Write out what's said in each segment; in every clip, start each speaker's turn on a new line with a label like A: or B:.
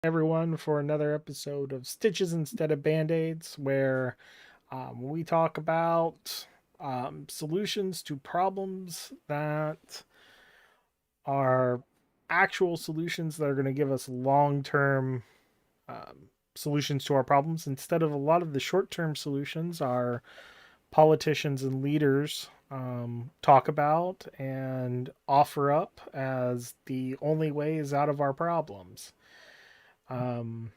A: Everyone for another episode of Stitches Instead of Band-Aids, where we talk about solutions to problems that are actual solutions that are going to give us long-term solutions to our problems instead of a lot of the short-term solutions our politicians and leaders talk about and offer up as the only ways out of our problems. Um,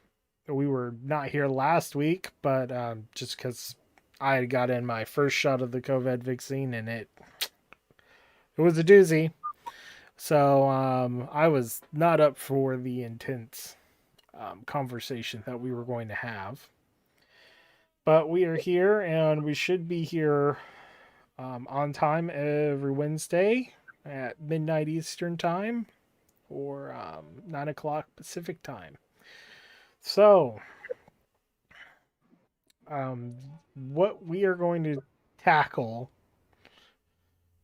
A: we were not here last week, but just because I got in my first shot of the COVID vaccine and it was a doozy. So I was not up for the intense conversation that we were going to have. But we are here, and we should be here on time every Wednesday at midnight Eastern time or 9 o'clock Pacific time. So, um, what we are going to tackle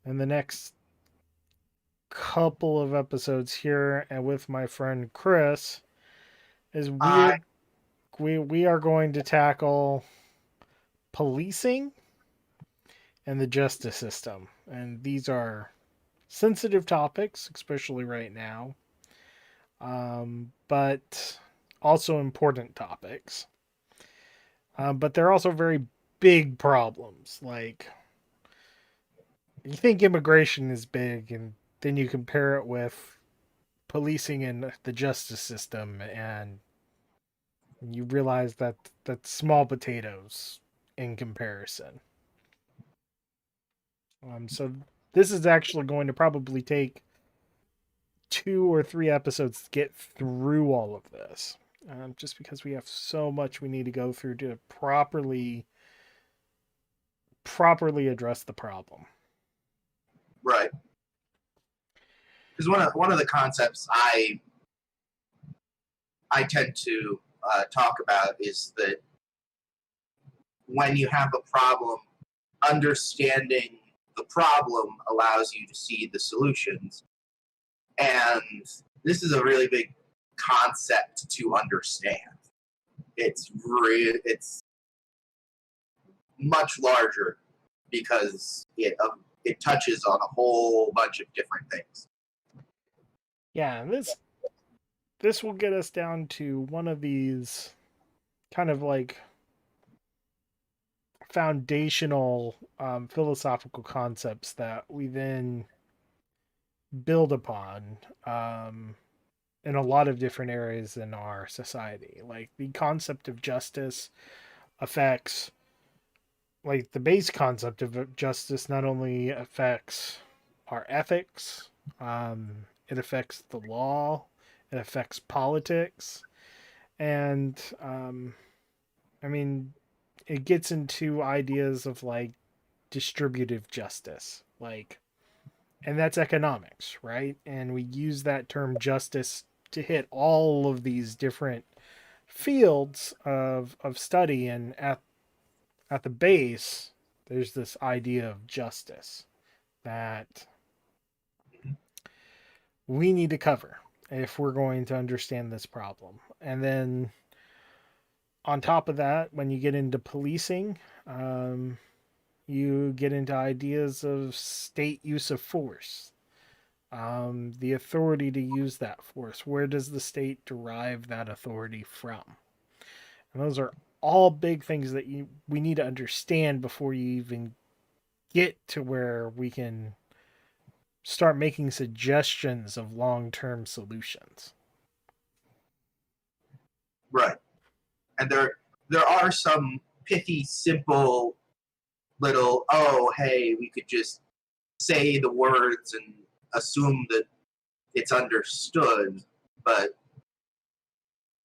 A: in the next couple of episodes here and with my friend Chris is
B: I
A: we are going to tackle policing and the justice system. And these are sensitive topics, especially right now, but also important topics. But they're also very big problems. Like, you think immigration is big, and then you compare it with policing and the justice system, and you realize that that's small potatoes in comparison. So this is actually going to probably take 2 or 3 episodes to get through all of this, just because we have so much we need to go through to properly address the problem.
B: right, because one of the concepts I tend to talk about is that when you have a problem, understanding the problem allows you to see the solutions, and this is a really big concept to understand. It's much larger because it touches on a whole bunch of different things.
A: Yeah, and this will get us down to one of these kind of like foundational philosophical concepts that we then build upon in a lot of different areas in our society. Like the concept of justice affects, like the base concept of justice not only affects our ethics, it affects the law, it affects politics, and I mean, it gets into ideas of like distributive justice, like, and that's economics, right? And we use that term justice to hit all of these different fields of study, and at the base there's this idea of justice that we need to cover if we're going to understand this problem. And then on top of that, when you get into policing, you get into ideas of state use of force, the authority to use that force. Where does the state derive that authority from? And those are all big things that we need to understand before you even get to where we can start making suggestions of long-term solutions.
B: Right, and there are some pithy, simple little, oh, hey, we could just say the words and assume that it's understood, but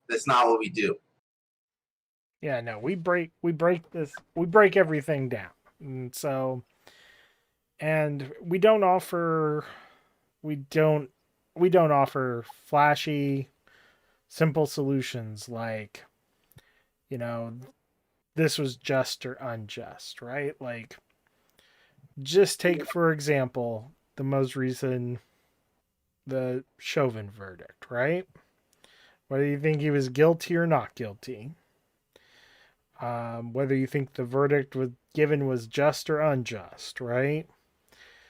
B: that's not what we do.
A: Yeah, no, we break everything down. And so, and we don't we don't offer flashy simple solutions like, you know, this was just or unjust, right? Like, just take for example the most recent, the Chauvin verdict, right? whether you think he was guilty or not guilty, whether you think the verdict was given was just or unjust, right?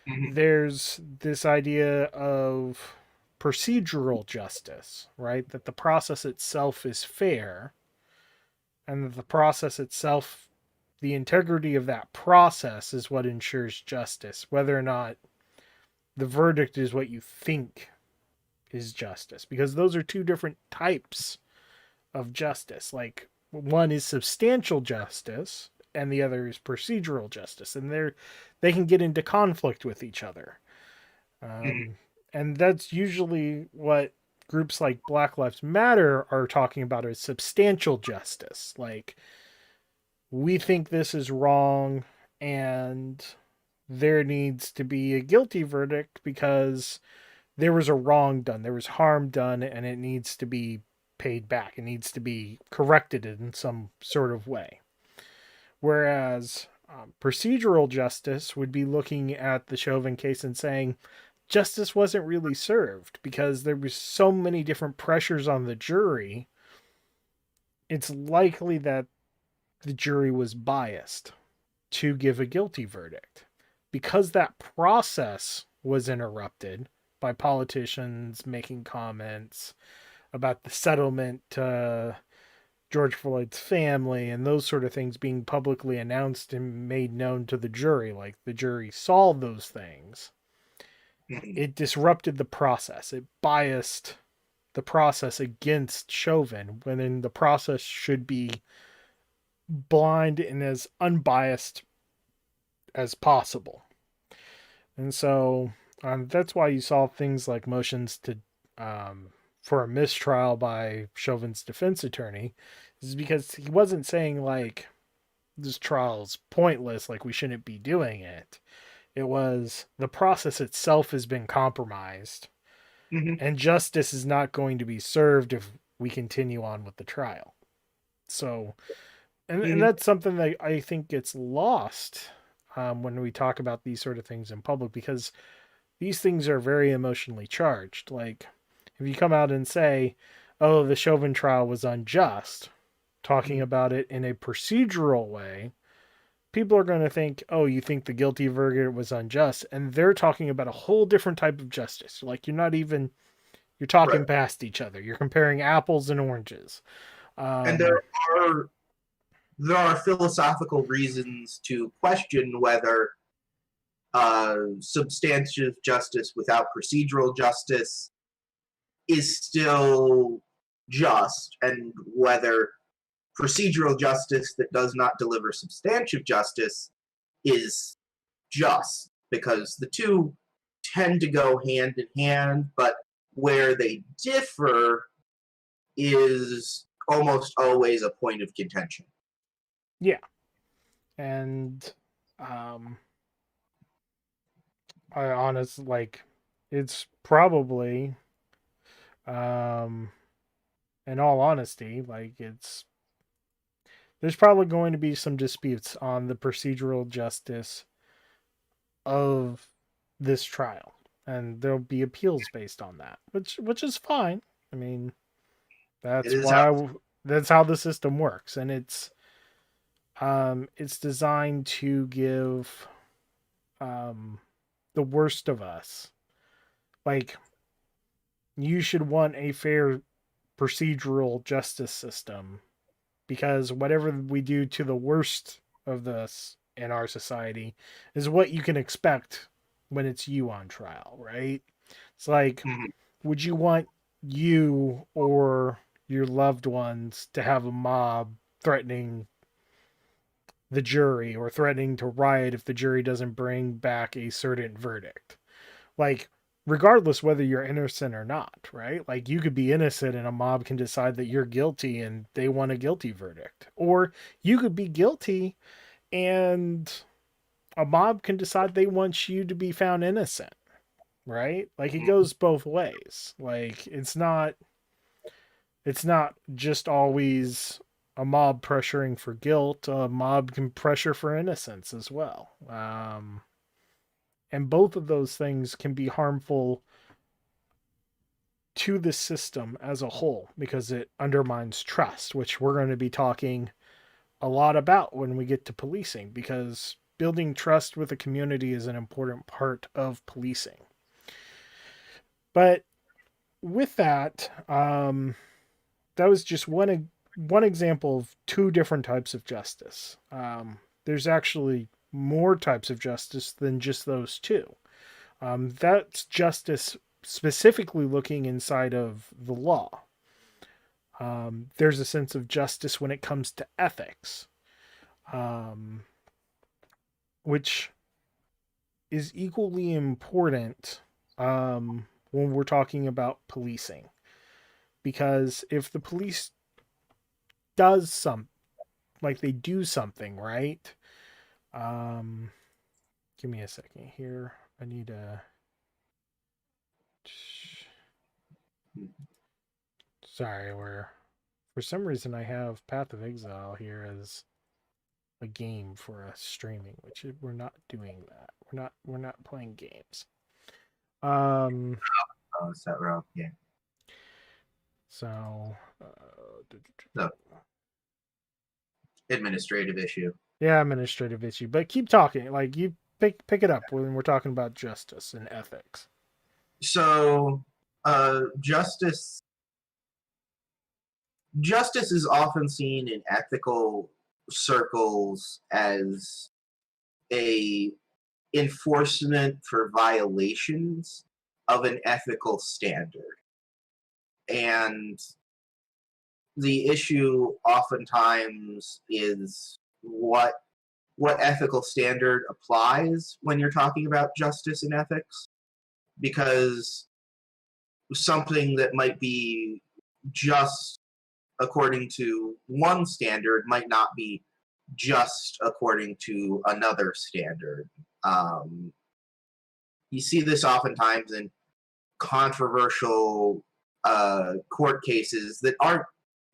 B: Mhm.
A: There's this idea of procedural justice, right? That the process itself is fair, and that the process itself, the integrity of that process is what ensures justice, whether or not the verdict is what you think is justice, because those are two different types of justice. Like, one is substantial justice and the other is procedural justice, and they can get into conflict with each other.
B: Mhm.
A: um, and that's usually what groups like Black Lives Matter are talking about, is substantial justice. Like, we think this is wrong, and there needs to be a guilty verdict because there was a wrong done, there was harm done, and it needs to be paid back. It needs to be corrected in some sort of way. Whereas procedural justice would be looking at the Chauvin case and saying justice wasn't really served because there was so many different pressures on the jury. It's likely that the jury was biased to give a guilty verdict because that process was interrupted by politicians making comments about the settlement to George Floyd's family and those sort of things being publicly announced and made known to the jury. Like, the jury saw those things.
B: Mhm.
A: It disrupted the process. It biased the process against Chauvin, when in the process should be blind and as unbiased as possible. And so that's why you saw things like motions to for a mistrial by Chauvin's defense attorney, is because he wasn't saying like this trial's pointless, like we shouldn't be doing it. It was the process itself has been compromised,
B: Mhm.
A: and justice is not going to be served if we continue on with the trial. So, and
B: Mhm.
A: that's something that I think gets lost when we talk about these sort of things in public, because these things are very emotionally charged. Like, if you come out and say, oh, the Chauvin trial was unjust, talking
B: Mhm.
A: about it in a procedural way, people are going to think, oh, you think the guilty verdict was unjust. And they're talking about a whole different type of justice. Like, you're
B: Right.
A: talking past each other. You're comparing apples and oranges.
B: And
A: Um,
B: are there are philosophical reasons to question whether substantive justice without procedural justice is still just, and whether procedural justice that does not deliver substantive justice is just, because the two tend to go hand in hand, but where they differ is almost always a point of contention.
A: yeah. And um, I honest, like, it's probably, um, in all honesty, like, there's probably going to be some disputes on the procedural justice of this trial, and there'll be appeals based on that, which is fine. I mean,
B: It
A: that's
B: is how.
A: why that's how the system works, and it's designed to give um the worst of us, like, you should want a fair procedural justice system, because whatever we do to the worst of this in our society is what you can expect when it's you on trial, right? It's like,
B: Mhm.
A: would you want you or your loved ones to have a mob threatening the jury or threatening to riot if the jury doesn't bring back a certain verdict? Like, regardless whether you're innocent or not, right? Like, you could be innocent and a mob can decide that you're guilty and they want a guilty verdict. Or you could be guilty and a mob can decide they want you to be found innocent, right? Like, it goes both ways. Like, it's not just always a mob pressuring for guilt. A mob can pressure for innocence as well. And both of those things can be harmful to the system as a whole because it undermines trust, which we're going to be talking a lot about when we get to policing, because building trust with a community is an important part of policing. But with that, that was just one example of two different types of justice. There's actually more types of justice than just those two. That's justice specifically looking inside of the law. There's a sense of justice when it comes to ethics, um, which is equally important when we're talking about policing. Because if the police does like they do something, right? Um, Give me a second here. I need a. Sorry, we're for some reason I have Path of Exile here as a game for us streaming, which we're not doing that. We're not playing games. Um.
B: Oh, is that wrong? Yeah.
A: So.
B: So, administrative issue.
A: Yeah, administrative issue. But keep talking. Like you pick it up when we're talking about justice and ethics.
B: So, justice is often seen in ethical circles as a enforcement for violations of an ethical standard. And the issue oftentimes is what ethical standard applies when you're talking about justice and ethics, because something that might be just according to one standard might not be just according to another standard. You see this oftentimes in controversial court cases that aren't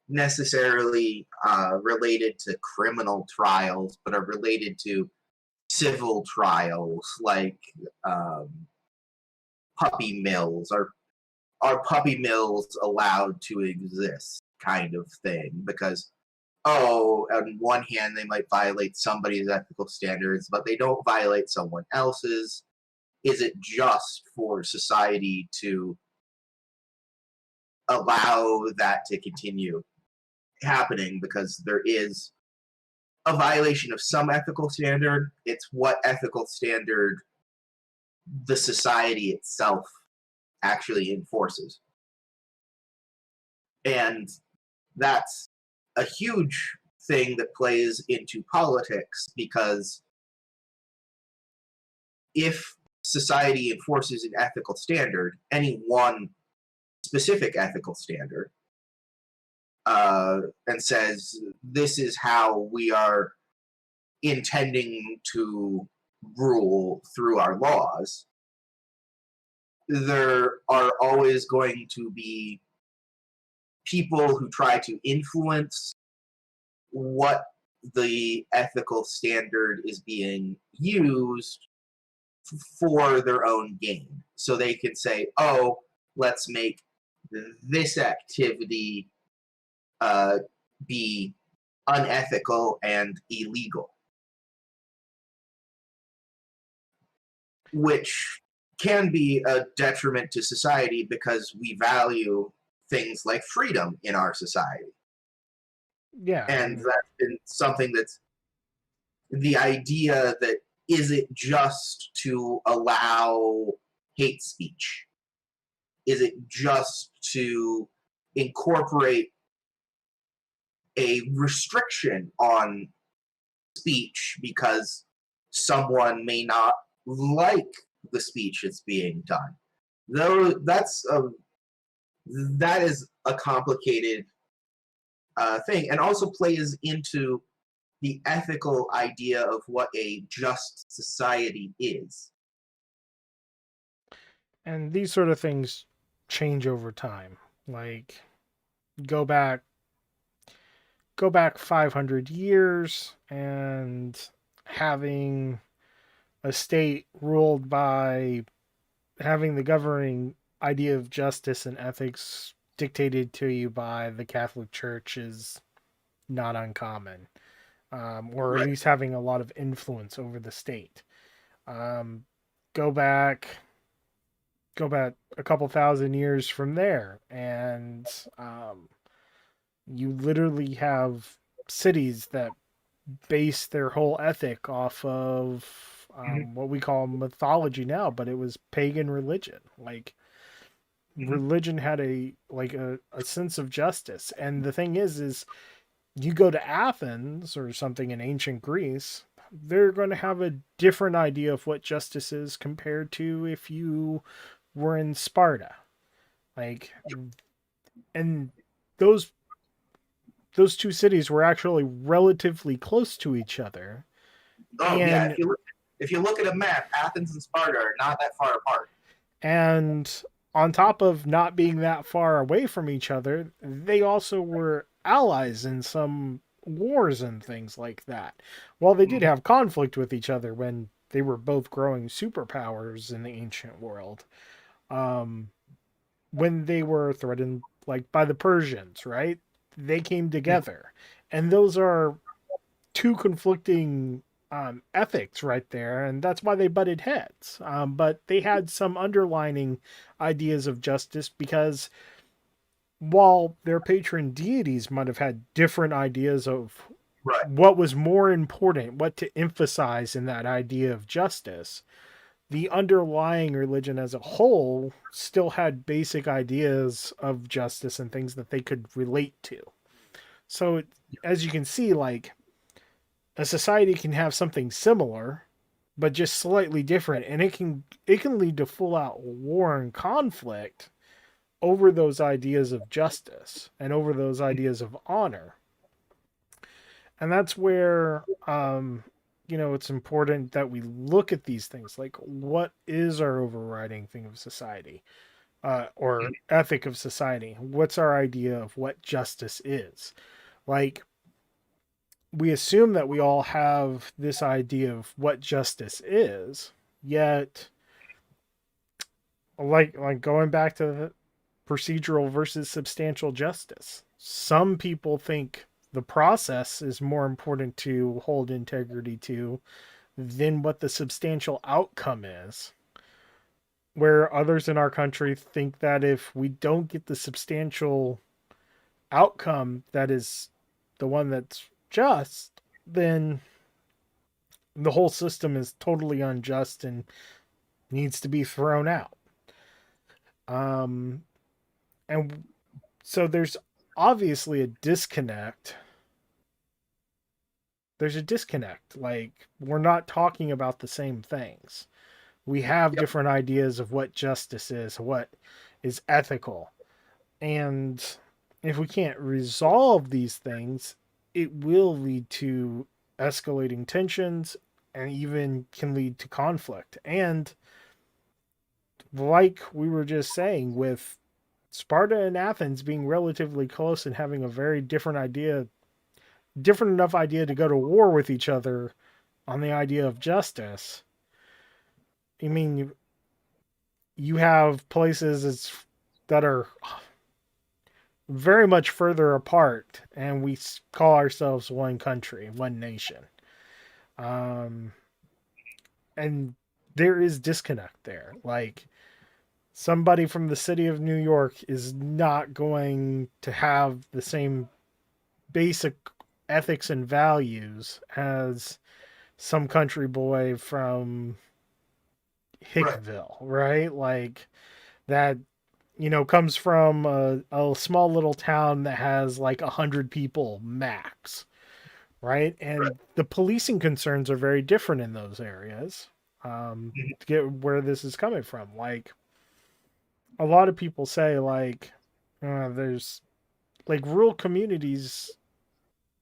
B: necessarily related to criminal trials, but are related to civil trials, like puppy mills. Are puppy mills allowed to exist, kind of thing? Because, on one hand, they might violate somebody's ethical standards, but they don't violate someone else's. Is it just for society to allow that to continue happening because there is a violation of some ethical standard? It's what ethical standard the society itself actually enforces. And that's a huge thing that plays into politics, because if society enforces an ethical standard, any one specific ethical standard, and says, this is how we are intending to rule through our laws, there are always going to be people who try to influence what the ethical standard is being used for their own gain. So they can say, oh, let's make this activity be unethical and illegal, which can be a detriment to society because we value things like freedom in our society.
A: Yeah.
B: And that's been something that's the idea that, is it just to allow hate speech? Is it just to incorporate a restriction on speech because someone may not like the speech that's being done? Though that is a complicated thing, and also plays into the ethical idea of what a just society is.
A: And these sort of things change over time. Like go back 500 years and having a state ruled by having the idea of justice and ethics dictated to you by the Catholic Church is not uncommon, or at
B: Right.
A: least having a lot of influence over the state. Um, go back, go back a couple thousand years from there, and um, you literally have cities that base their whole ethic off of
B: Hmm.
A: what we call mythology now, but it was pagan religion. Like
B: Hmm.
A: religion had a sense of justice, and the thing is you go to Athens or something in ancient Greece, they're going to have a different idea of what justice is compared to if you were in Sparta. Like, and those those two cities were actually relatively close to each other.
B: Oh yeah,
A: And
B: if you look at a map, Athens and Sparta are not that far apart.
A: and on top of not being that far away from each other, they also were allies in some wars and things like that. While they did
B: Hmm.
A: have conflict with each other when they were both growing superpowers in the ancient world, um, when they were threatened like by the Persians, right? They came together, and those are two conflicting ethics right there, and that's why they butted heads. But they had some underlining ideas of justice because while their patron deities might have had different ideas of
B: Right.
A: what was more important, what to emphasize in that idea of justice, the underlying religion as a whole still had basic ideas of justice and things that they could relate to. So, as you can see, like a society can have something similar but just slightly different, and it can lead to full out war and conflict over those ideas of justice and over those ideas of honor. And that's where it's important that we look at these things like what is our overriding thing of society, or ethic of society. What's our idea of what justice is? Like, we assume that we all have this idea of what justice is, yet like going back to the procedural versus substantial justice. Some people think the process is more important to hold integrity to than what the substantial outcome is. Where others in our country think that if we don't get the substantial outcome that is the one that's just, then the whole system is totally unjust and needs to be thrown out. Um, and so there's obviously a disconnect. There's a disconnect. Like, we're not talking about the same things. We have
B: Yep.
A: different ideas of what justice is, what is ethical. And if we can't resolve these things, it will lead to escalating tensions and even can lead to conflict. And like we were just saying, with Sparta and Athens being relatively close and having a very different enough idea to go to war with each other on the idea of justice. I mean, you have places that are very much further apart, and we call ourselves one country, one nation. Um, and there is disconnect there. Like, somebody from the city of New York is not going to have the same basic ethics and values as some country boy from
B: Right.
A: Hickville, right? Like that, comes from a small little town that has like 100 people max, right?
B: Right.
A: And the policing concerns are very different in those areas.
B: Mhm.
A: To get where this is coming from, like a lot of people say, like there's like rural communities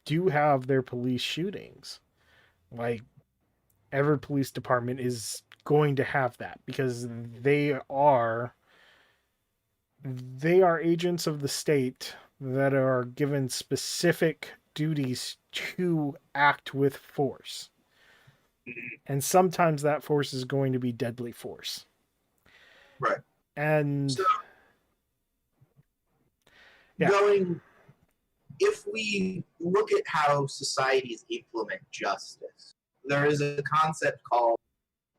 A: do have their police shootings. Like every police department is going to have that because they are agents of the state that are given specific duties to act with force.
B: Mhm.
A: And sometimes that force is going to be deadly force.
B: Right.
A: And
B: So
A: yeah,
B: going, if we look at how societies implement justice, there is a concept called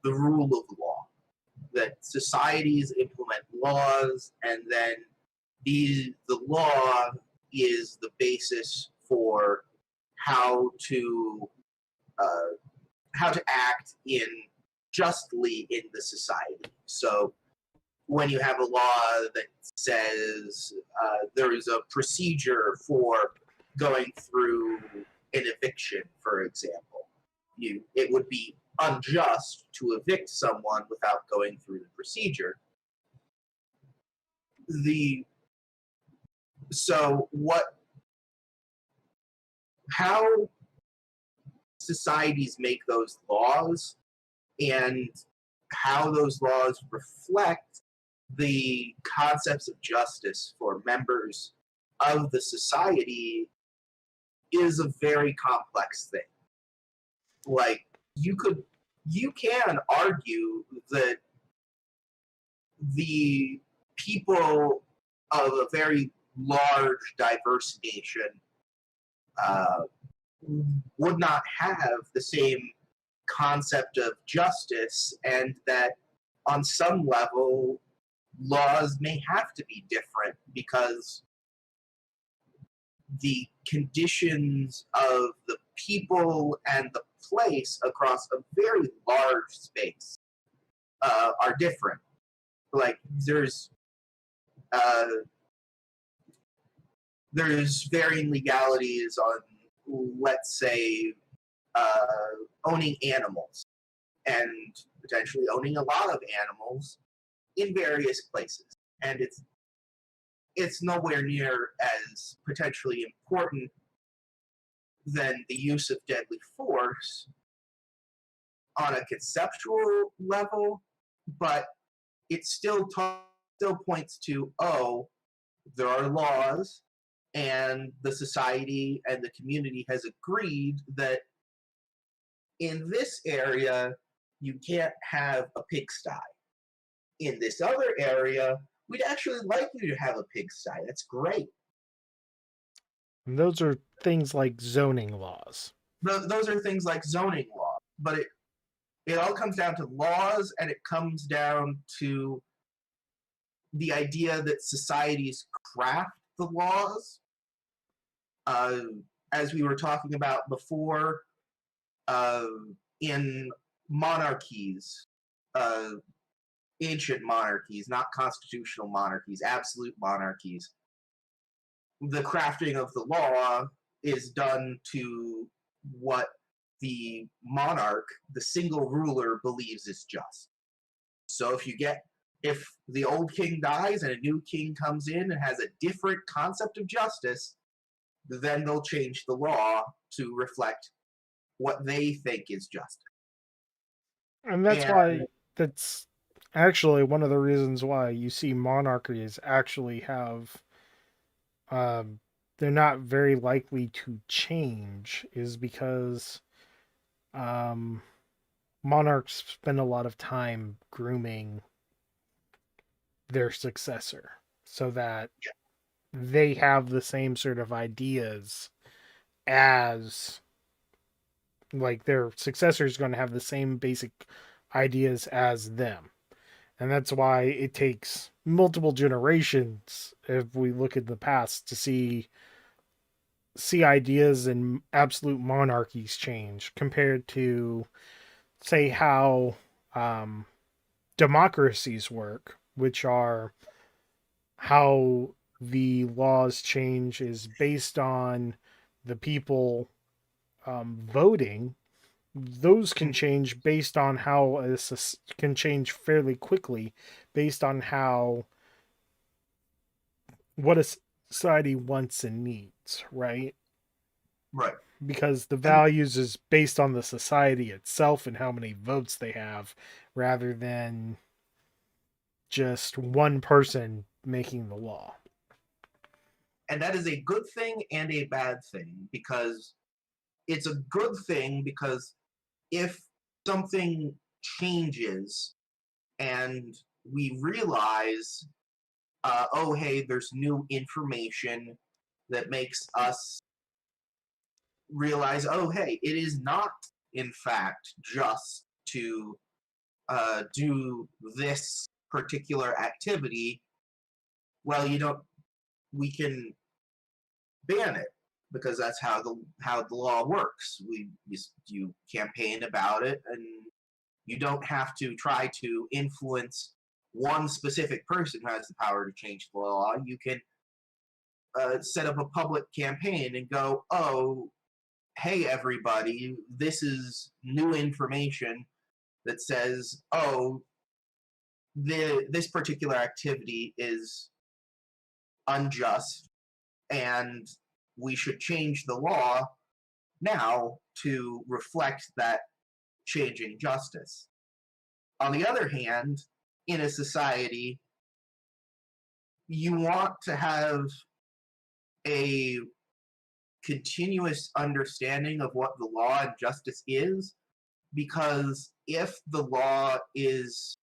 B: the rule of law, that societies implement laws, and then the law is the basis for how to uh, how to act in justly in the society. So when you have a law that says there is a procedure for going through an eviction, for example, it would be unjust to evict someone without going through the procedure. The so what how societies make those laws and how those laws reflect the concepts of justice for members of the society is a very complex thing. Like you can argue that the people of a very large, diverse nation uh, would not have the same concept of justice, and that on some level, laws may have to be different because the conditions of the people and the place across a very large space are different. Like uh, there's varying legalities on, let's say, uh, owning animals and potentially owning a lot of animals in various places, and it's nowhere near as potentially important than the use of deadly force on a conceptual level, but it still points to, oh, there are laws, and the society and the community has agreed that in this area you can't have a pigsty. In this other area, we'd actually like you to have a pigsty. That's great.
A: and those are things like zoning laws.
B: Those are things like zoning law, but it all comes down to laws, and it comes down to the idea that societies craft the laws. Uh, as we were talking about before, uh, in monarchies, uh, ancient monarchies, not constitutional monarchies, absolute monarchies, the crafting of the law is done to what the monarch, the single ruler, believes is just. So if the old king dies and a new king comes in and has a different concept of justice, then they'll change the law to reflect what they think is justice.
A: And that's
B: And
A: why that's actually one of the reasons why you see monarchies actually have um they're not very likely to change is because um monarchs spend a lot of time grooming their successor so that they have the same sort of ideas as like their successor is going to have the same basic ideas as them. And that's why it takes multiple generations if we look at the past to see ideas in absolute monarchies change compared to say how um, democracies work, which are how the laws change is based on the people voting. Those can change based on how can change fairly quickly based on how what a society wants and needs, right?
B: right.
A: Because the
B: And
A: values is based on the society itself and how many votes they have rather than just one person making the law.
B: and that is a good thing and a bad thing, because it's a good thing because if something changes and we realize, oh, hey, there's new information that makes us realize, oh, hey, it is not, in fact, just to do this particular activity. Well, we can ban it because that's how the law works. You campaign about it, and you don't have to try to influence one specific person who has the power to change the law. You can set up a public campaign and go, oh, hey, everybody, this is new information that says, oh, this particular activity is unjust, and we should change the law now to reflect that changing justice. On the other hand, in a society, you want to have a continuous understanding of what the law and justice is, because if the law is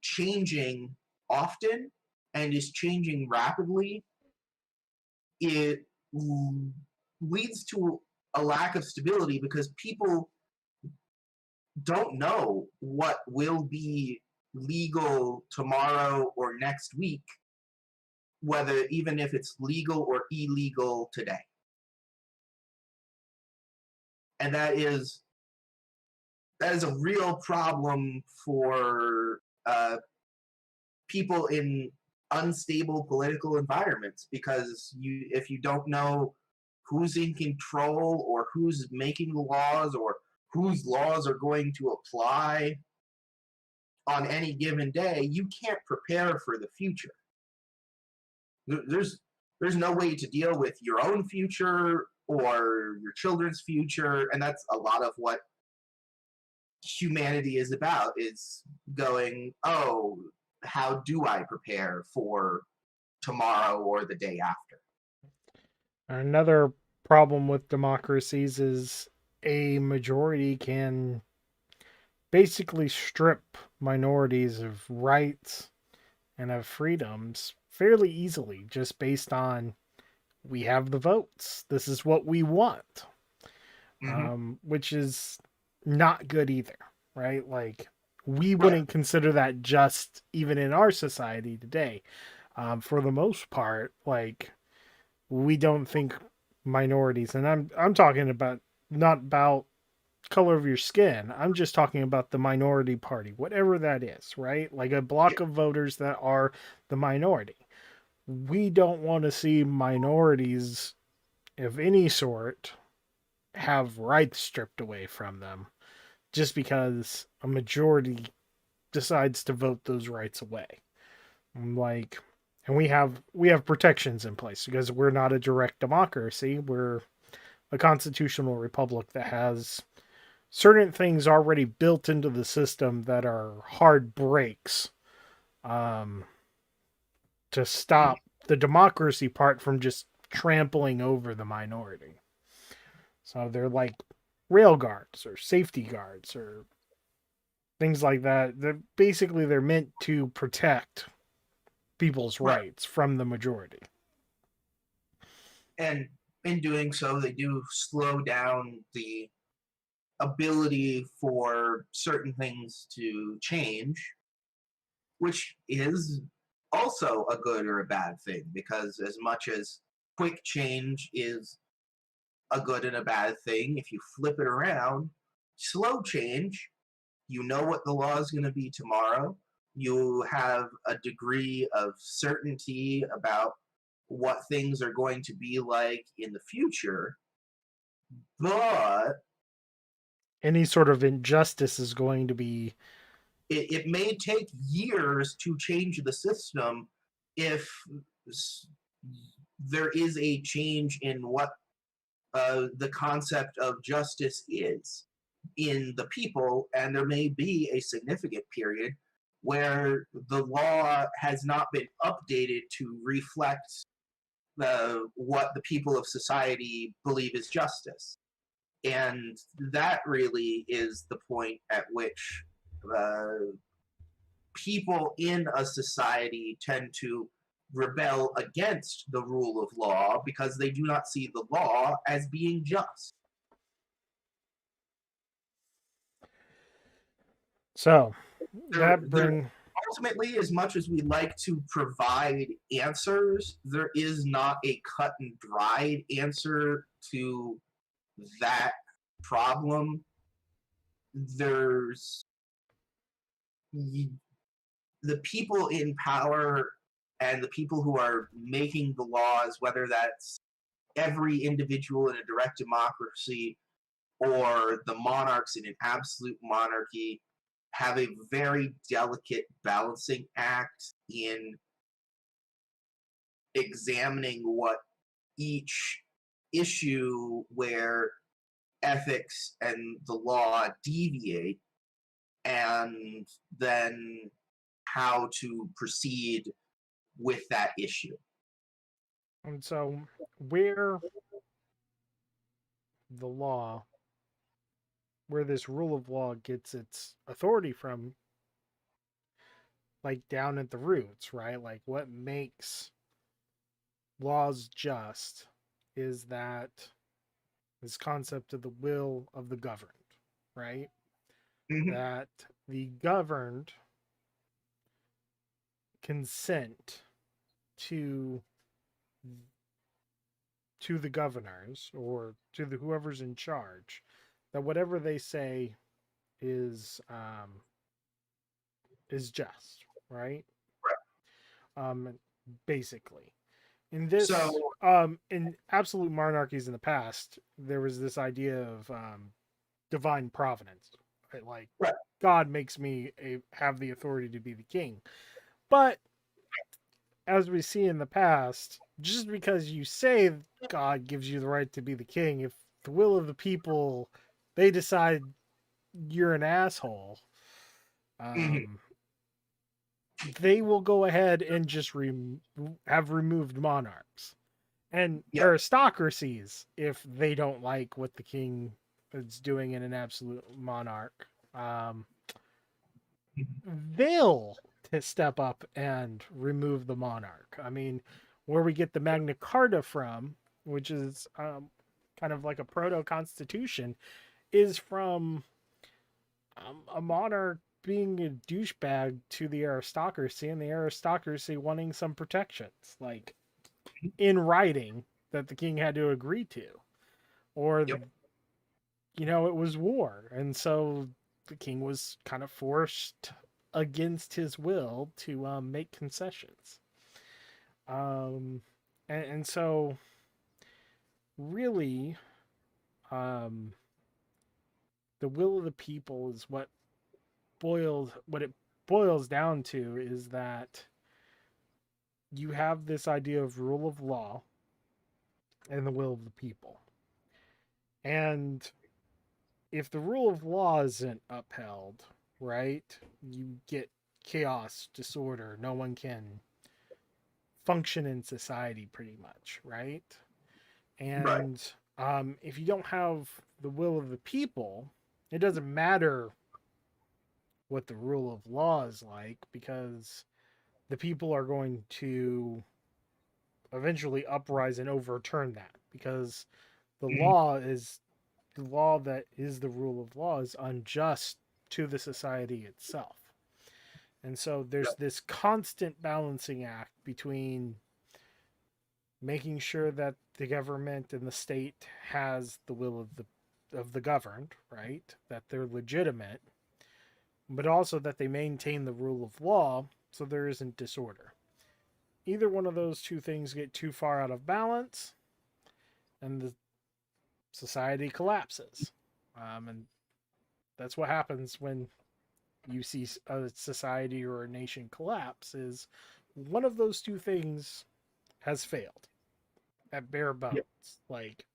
B: changing often and is changing rapidly, it leads to a lack of stability because people don't know what will be legal tomorrow or next week, whether even if it's legal or illegal today. And that is a real problem for people in unstable political environments, because if you don't know who's in control or who's making the laws or whose laws are going to apply on any given day, you can't prepare for the future. There's no way to deal with your own future or your children's future, and that's a lot of what humanity is about, is going, oh, how do I prepare for tomorrow or the day after?
A: Another problem with democracies is a majority can basically strip minorities of rights and of freedoms fairly easily, just based on, we have the votes, this is what we want. Which is not good either, right? Like, we wouldn't consider that just even in our society today. For the most part, like, we don't think minorities, and I'm talking about, not about color of your skin, I'm just talking about the minority party, whatever that is, right? Like a block of voters that are the minority. We don't want to see minorities of any sort have rights stripped away from them just because a majority decides to vote those rights away. Like, and we have protections in place because we're not a direct democracy. We're a constitutional republic that has certain things already built into the system that are hard breaks to stop the democracy part from just trampling over the minority. So they're like rail guards or safety guards or things like that. They're meant to protect people's rights from the majority.
B: And in doing so, they do slow down the ability for certain things to change, which is also a good or a bad thing, because as much as quick change is a good and a bad thing, if you flip it around, slow change, you know what the law is going to be tomorrow. You have a degree of certainty about what things are going to be like in the future, but
A: any sort of injustice is going to be...
B: It may take years to change the system if there is a change in what the concept of justice is in the people, and there may be a significant period where the law has not been updated to reflect what the people of society believe is justice. And that really is the point at which people in a society tend to rebel against the rule of law because they do not see the law as being just.
A: So
B: There,
A: that
B: there
A: bring
B: ultimately, as much as we like to provide answers, there is not a cut and dried answer to that problem. There's the people in power and the people who are making the laws, whether that's every individual in a direct democracy or the monarchs in an absolute monarchy, have a very delicate balancing act in examining what each issue where ethics and the law deviate, and then how to proceed with that issue.
A: and so where the law, where this rule of law gets its authority from, like down at the roots, right? Like what makes laws just is that this concept of the will of the governed, right?
B: Mm-hmm.
A: That the governed consent to the governors or to the whoever's in charge, that whatever they say is just, right? Um, basically, in
B: So,
A: this in absolute monarchies in the past, there was this idea of divine providence, right? Like
B: right.
A: God makes me have the authority to be the king, but as we see in the past, just because you say God gives you the right to be the king, if the will of the people, they decide you're an asshole,
B: Mhm.
A: um, they will go ahead and just have removed monarchs and
B: Yep.
A: aristocracies if they don't like what the king is doing in an absolute monarch. They'll step up and remove the monarch. I mean, where we get the Magna Carta from, which is kind of like a proto constitution, is from a monarch being a douchebag to the aristocracy, and the aristocracy wanting some protections, like in writing that the king had to agree to, or
B: Yep.
A: it was war, and so the king was kind of forced against his will to make concessions. Um, and so really, um, the will of the people is what it boils down to is that you have this idea of rule of law and the will of the people. And if the rule of law isn't upheld, right, you get chaos, disorder. No one can function in society pretty much, right?
B: Right.
A: And if you don't have the will of the people, it doesn't matter what the rule of law is like because the people are going to eventually uprise and overturn that because the
B: Mhm.
A: law is the law that is the rule of law is unjust to the society itself. And so there's
B: Yep.
A: this constant balancing act between making sure that the government and the state has the will of the governed, right? That they're legitimate, but also that they maintain the rule of law so there isn't disorder. Either one of those two things get too far out of balance and the society collapses. And that's what happens when you see a society or a nation collapse is one of those two things has failed at bare bones.
B: Yep.
A: Like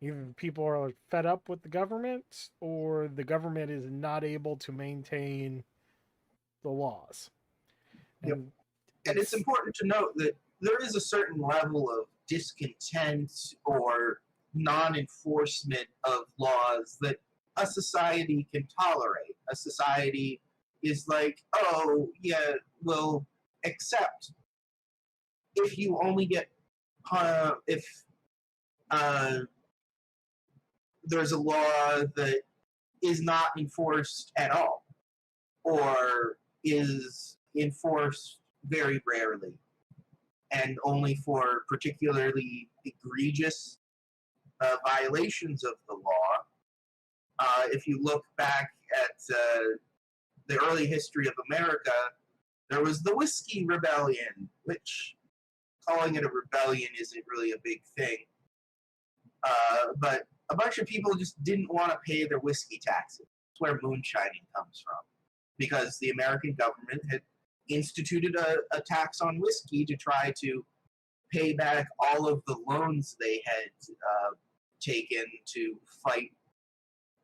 A: either people are fed up with the government or the government is not able to maintain the laws.
B: Yep.
A: And
B: And it's
A: it's
B: important to note that there is a certain level of discontent or non enforcement of laws that a society can tolerate. A society is like, oh, yeah, well, except if you only get, if there's a law that is not enforced at all, or is enforced very rarely, and only for particularly egregious violations of the law. If you look back at the early history of America, there was the Whiskey Rebellion, which calling it a rebellion isn't really a big thing. But a bunch of people just didn't want to pay their whiskey taxes. That's where moonshining comes from. Because the American government had instituted a tax on whiskey to try to pay back all of the loans they had taken to fight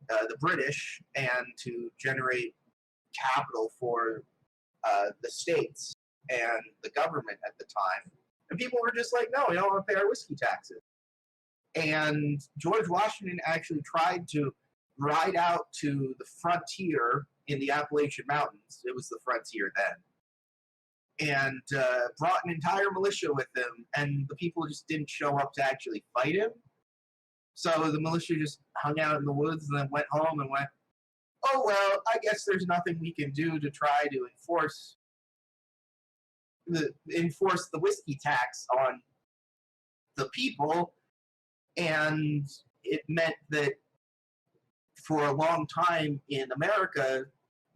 B: the British and to generate capital for the states and the government at the time. And people were just like, no, we don't want to pay our whiskey taxes. And George Washington actually tried to ride out to the frontier in the Appalachian Mountains. It was the frontier then. And brought an entire militia with him, and the people just didn't show up to actually fight him. So the militia just hung out in the woods and then went home and went, oh, well, I guess there's nothing we can do to try to enforce the whiskey tax on the people. And it meant that for a long time in America,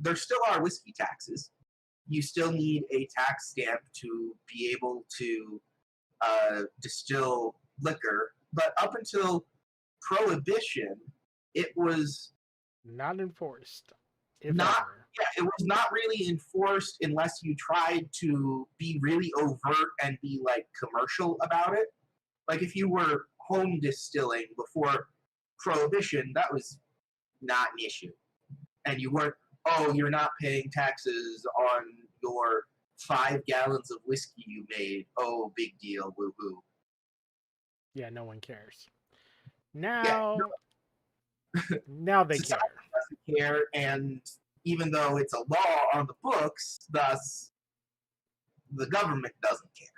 B: there still are whiskey taxes. You still need a tax stamp to be able to distill liquor. But up until Prohibition, it was
A: not enforced.
B: It was not really enforced unless you tried to be really overt and be like commercial about it. Like if you were home distilling before Prohibition, that was not an issue. And you weren't, oh, you're not paying taxes on your 5 gallons of whiskey you made. Oh, big deal, woohoo.
A: Yeah, no one cares. Now, now they care.
B: Doesn't care, and even though it's a law on the books, thus the government doesn't care.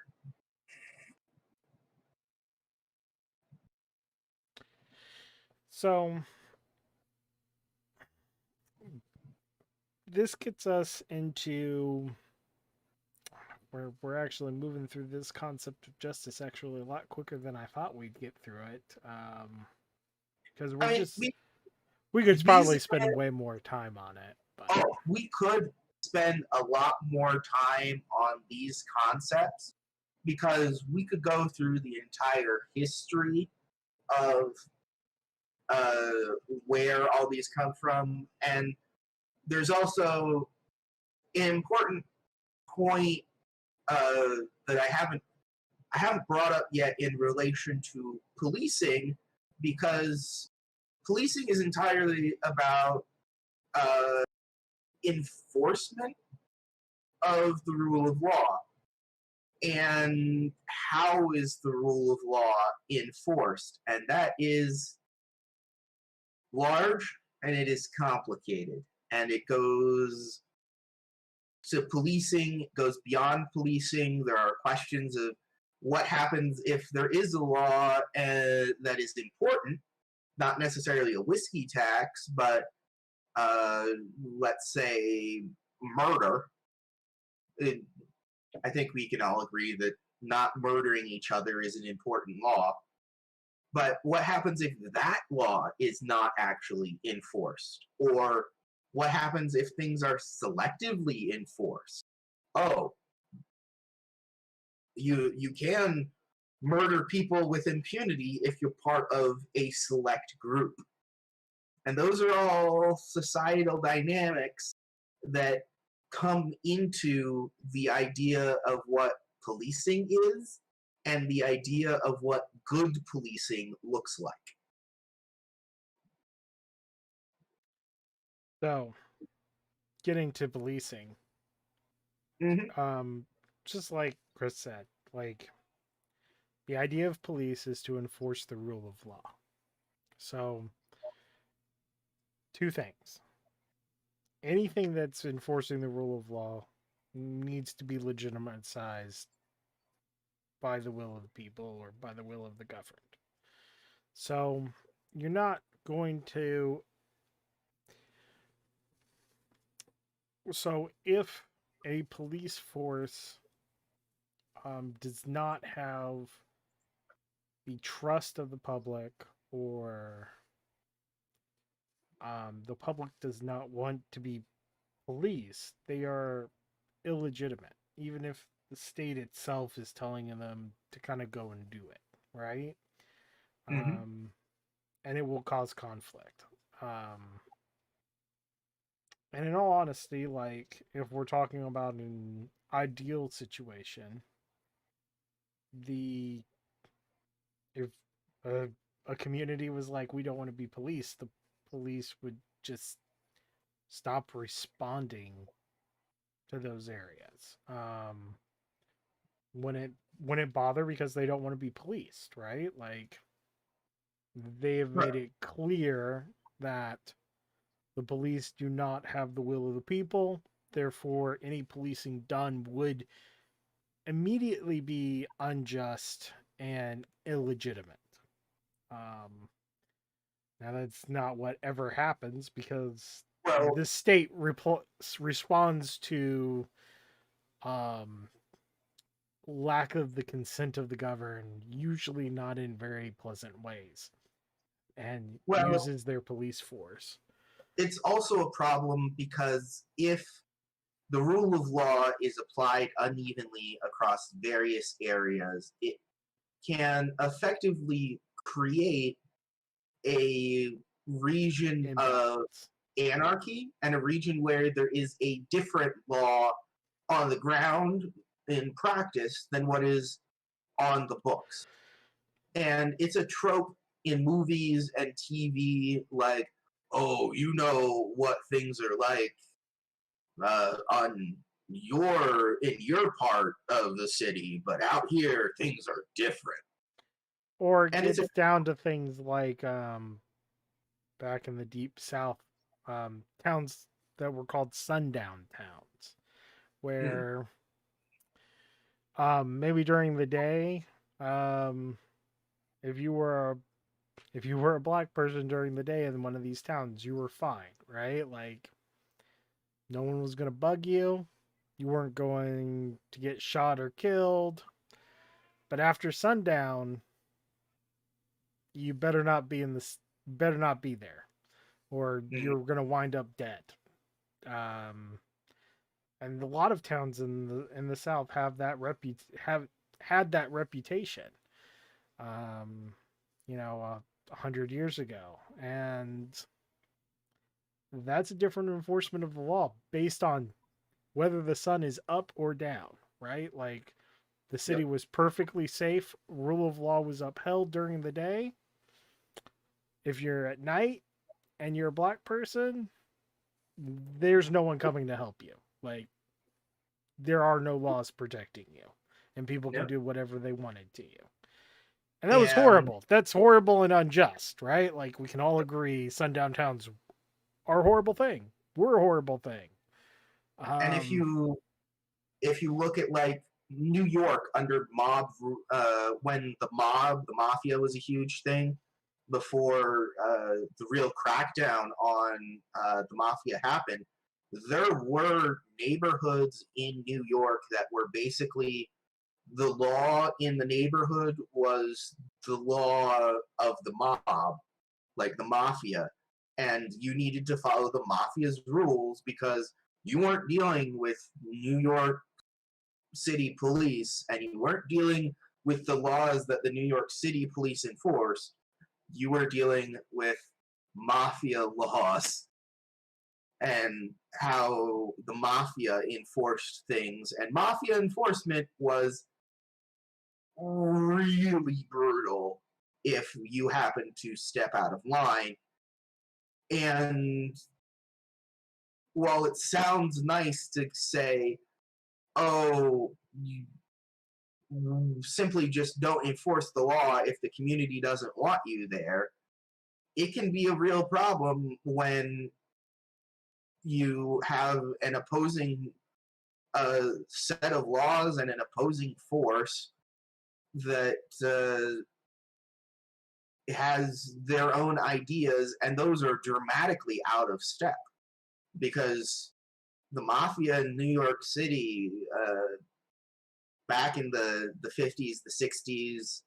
A: So this gets us into where we're actually moving through this concept of justice actually a lot quicker than I thought we'd get through it. Because we could probably spend way more time on it. But.
B: Oh, we could spend a lot more time on these concepts because we could go through the entire history of where all these come from. And there's also an important point that I haven't brought up yet in relation to policing, because policing is entirely about enforcement of the rule of law. And how is the rule of law enforced? And that is large and it is complicated. And it goes to policing, it goes beyond policing. There are questions of what happens if there is a law that is important, not necessarily a whiskey tax, but let's say murder. I think we can all agree that not murdering each other is an important law. But what happens if that law is not actually enforced? Or what happens if things are selectively enforced? Oh, you can murder people with impunity if you're part of a select group. And those are all societal dynamics that come into the idea of what policing is and the idea of what good policing looks like.
A: So, getting to policing, just like Chris said, like the idea of police is to enforce the rule of law. So, two things. anything that's enforcing the rule of law needs to be legitimized by the will of the people or by the will of the governed. So you're not going to. So if a police force does not have the trust of the public, or the public does not want to be policed, they are illegitimate, even if the state itself is telling them to kind of go and do it, right?
B: Hmm.
A: Um, and it will cause conflict. Um, and in all honesty, like if we're talking about an ideal situation, the if a, a community was like, we don't want to be policed, the police would just stop responding to those areas. Wouldn't bother because they don't want to be policed, right? Like they have
B: Right.
A: made it clear that the police do not have the will of the people. Therefore, any policing done would immediately be unjust and illegitimate. Um, Now that's not what ever happens because
B: Well,
A: the state responds to um, lack of the consent of the governed, usually not in very pleasant ways, and
B: well,
A: uses their police force.
B: it's also a problem because if the rule of law is applied unevenly across various areas, it can effectively create a region of
A: Imbalance.
B: anarchy and a region where there is a different law on the ground in practice than what is on the books. And it's a trope in movies and TV, like, oh, you know what things are like on in your part of the city, but out here things are different.
A: Or it
B: And it's a
A: gets down to things like back in the deep south, towns that were called sundown towns,
B: mm,
A: where maybe during the day, um, if you were a if you were a black person during the day in one of these towns, you were fine, right? Like no one was going to bug you. You weren't going to get shot or killed. But after sundown, you better not be there or
B: mm,
A: you're going to wind up dead. Um and a lot of towns in the south have have had that reputation. Um you know, 100 years ago, and that's a different enforcement of the law based on whether the sun is up or down, right? Like the city
B: yep.
A: was perfectly safe, rule of law was upheld during the day. If you're at night and you're a black person, there's no one coming to help you. Like there are no laws protecting you, and people can
B: Yep.
A: do whatever they wanted to you. And that was
B: And
A: horrible. That's horrible and unjust, right? Like we can all agree sundown towns are a horrible thing. We're a horrible thing.
B: and if
A: Um,
B: you look at like New York under when the mafia was a huge thing before the real crackdown on the mafia happened, there were neighborhoods in New York that were basically the law in the neighborhood was the law of the mob, like the mafia, and you needed to follow the mafia's rules because you weren't dealing with New York City police and you weren't dealing with the laws that the New York City police enforce. You were dealing with mafia laws and how the mafia enforced things. And mafia enforcement was really brutal if you happen to step out of line. And while it sounds nice to say, oh, you simply just don't enforce the law if the community doesn't want you there, it can be a real problem when you have an opposing set of laws and an opposing force that has their own ideas, and those are dramatically out of step because the mafia in New York City back in the 50s, the 60s,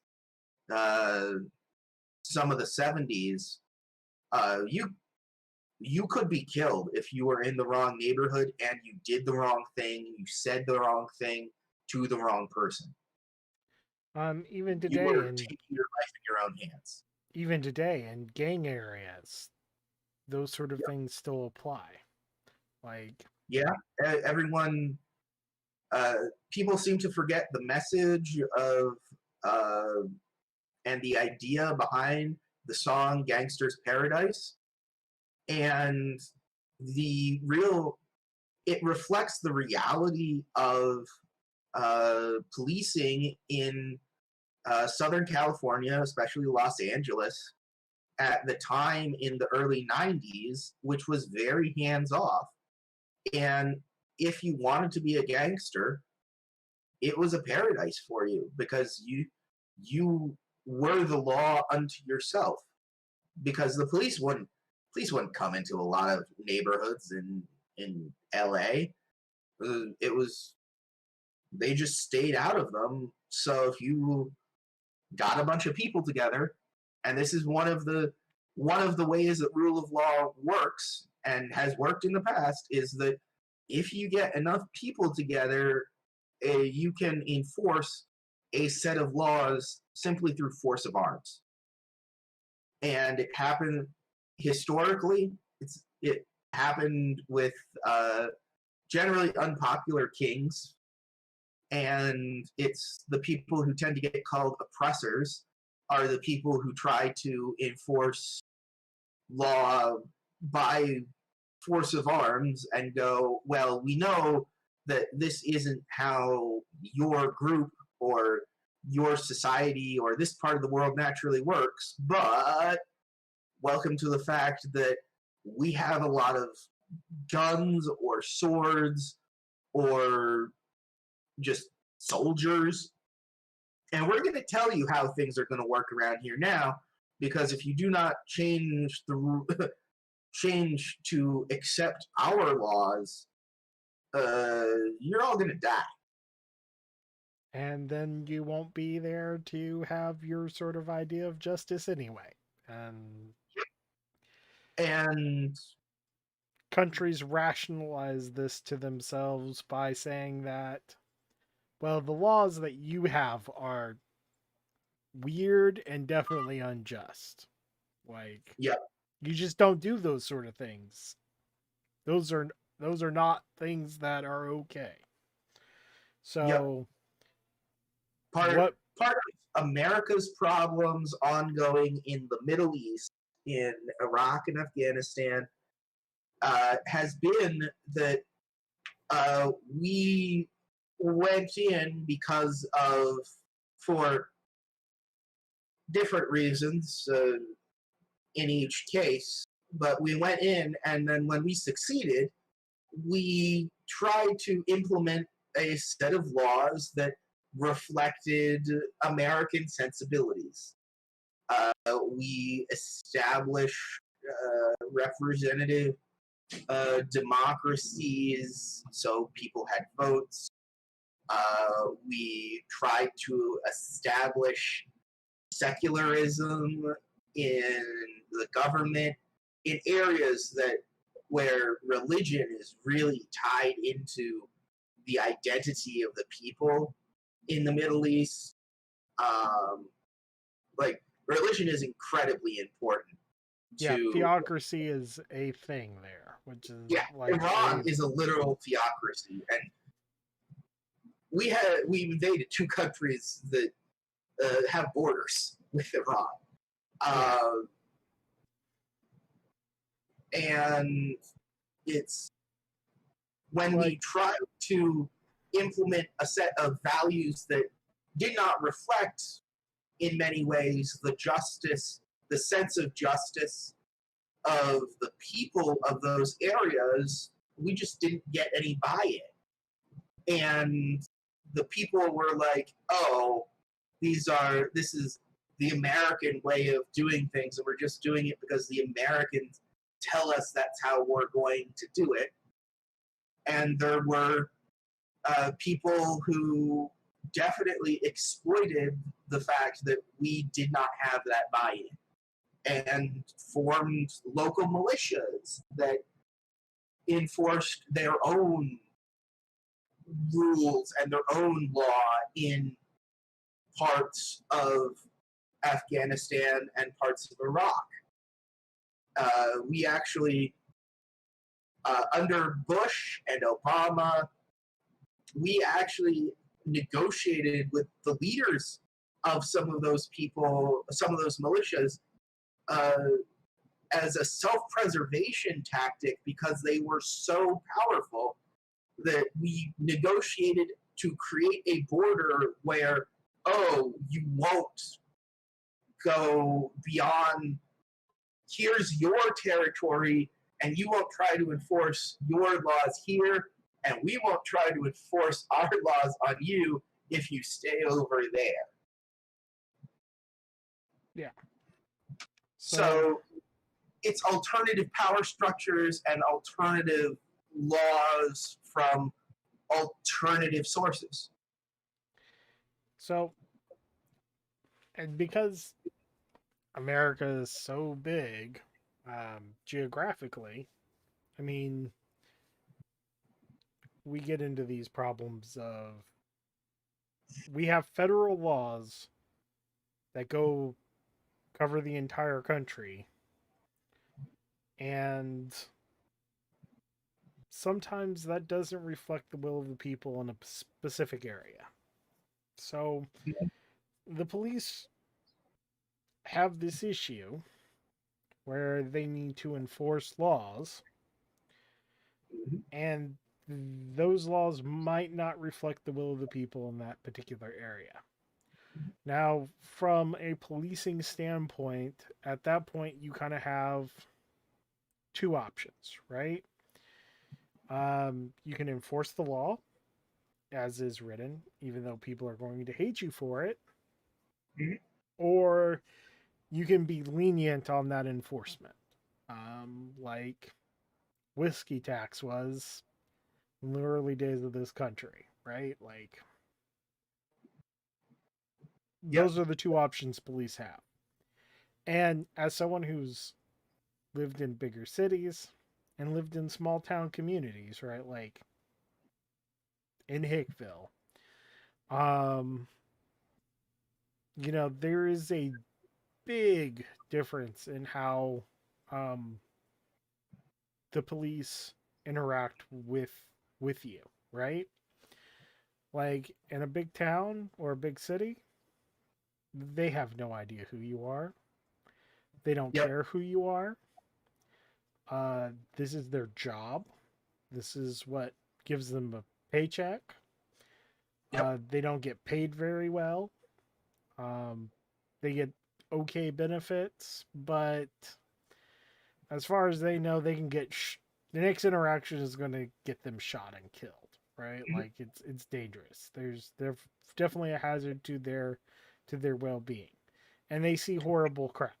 B: some of the 70s, you could be killed if you were in the wrong neighborhood and you did the wrong thing, you said the wrong thing to the wrong person.
A: Even
B: You
A: today,
B: were
A: and
B: taking your life in your own hands.
A: even today in gang areas, those sort of things still apply. Like,
B: Yeah, everyone, people seem to forget the message of and the idea behind the song Gangster's Paradise. And it reflects the reality of policing in Southern California, especially Los Angeles, at the time in the early 90s, which was very hands off. And if you wanted to be a gangster, it was a paradise for you because you were the law unto yourself. Because the police wouldn't come into a lot of neighborhoods in LA. They just stayed out of them. So if you got a bunch of people together, and this is one of the ways that rule of law works and has worked in the past, is that if you get enough people together, you can enforce a set of laws simply through force of arms. And it happened historically. It happened with generally unpopular kings, and it's the people who tend to get called oppressors are the people who try to enforce law by force of arms and go, well, we know that this isn't how your group or your society or this part of the world naturally works, but welcome to the fact that we have a lot of guns or swords or just soldiers, and we're going to tell you how things are going to work around here now, because if you do not change to accept our laws, you're all going to die.
A: and then you won't be there to have your sort of idea of justice anyway.
B: And
A: countries rationalize this to themselves by saying that, well, the laws that you have are weird and definitely unjust. Like,
B: yeah,
A: you just don't do those sort of things. Those are not things that are okay. So,
B: part of America's problems ongoing in the Middle East, in Iraq and Afghanistan, has been that we went in for different reasons in each case, but we went in, and then when we succeeded, we tried to implement a set of laws that reflected American sensibilities. We established representative democracies, so people had votes. We tried to establish secularism in the government in areas where religion is really tied into the identity of the people in the Middle East. Like, religion is incredibly important.
A: theocracy is a thing there, which is like
B: Iran is a literal theocracy, and we invaded two countries that have borders with Iran, and it's when we tried to implement a set of values that did not reflect, in many ways, the sense of justice of the people of those areas, we just didn't get any buy-in. And the people were like, oh, this is the American way of doing things, and we're just doing it because the Americans tell us that's how we're going to do it. And there were people who definitely exploited the fact that we did not have that buy-in and formed local militias that enforced their own rules and their own law in parts of Afghanistan and parts of Iraq. We actually, under Bush and Obama, we actually negotiated with the leaders of some of those people, some of those militias, as a self-preservation tactic because they were so powerful that we negotiated to create a border where, oh, you won't go beyond, here's your territory, and you won't try to enforce your laws here, and we won't try to enforce our laws on you if you stay over there.
A: Yeah.
B: So it's alternative power structures and alternative laws from alternative sources.
A: So, and because America is so big geographically, I mean, we get into these problems of we have federal laws that go cover the entire country, and sometimes that doesn't reflect the will of the people in a specific area. So the police have this issue where they need to enforce laws, and those laws might not reflect the will of the people in that particular area. Now, from a policing standpoint, at that point, you kind of have two options, right? You can enforce the law as is written, even though people are going to hate you for it, or you can be lenient on that enforcement, like whiskey tax was in the early days of this country, right? Like, those are the two options police have. And as someone who's lived in bigger cities and lived in small town communities, right? Like in Hickville, you know, there is a big difference in how the police interact with you, right? Like in a big town or a big city, they have no idea who you are. They don't care who you are. This is their job. This is what gives them a paycheck. They don't get paid very well. They get okay benefits, but as far as they know, they can get the next interaction is going to get them shot and killed, right? Like it's dangerous. There's definitely a hazard to their well-being, and they see horrible crap.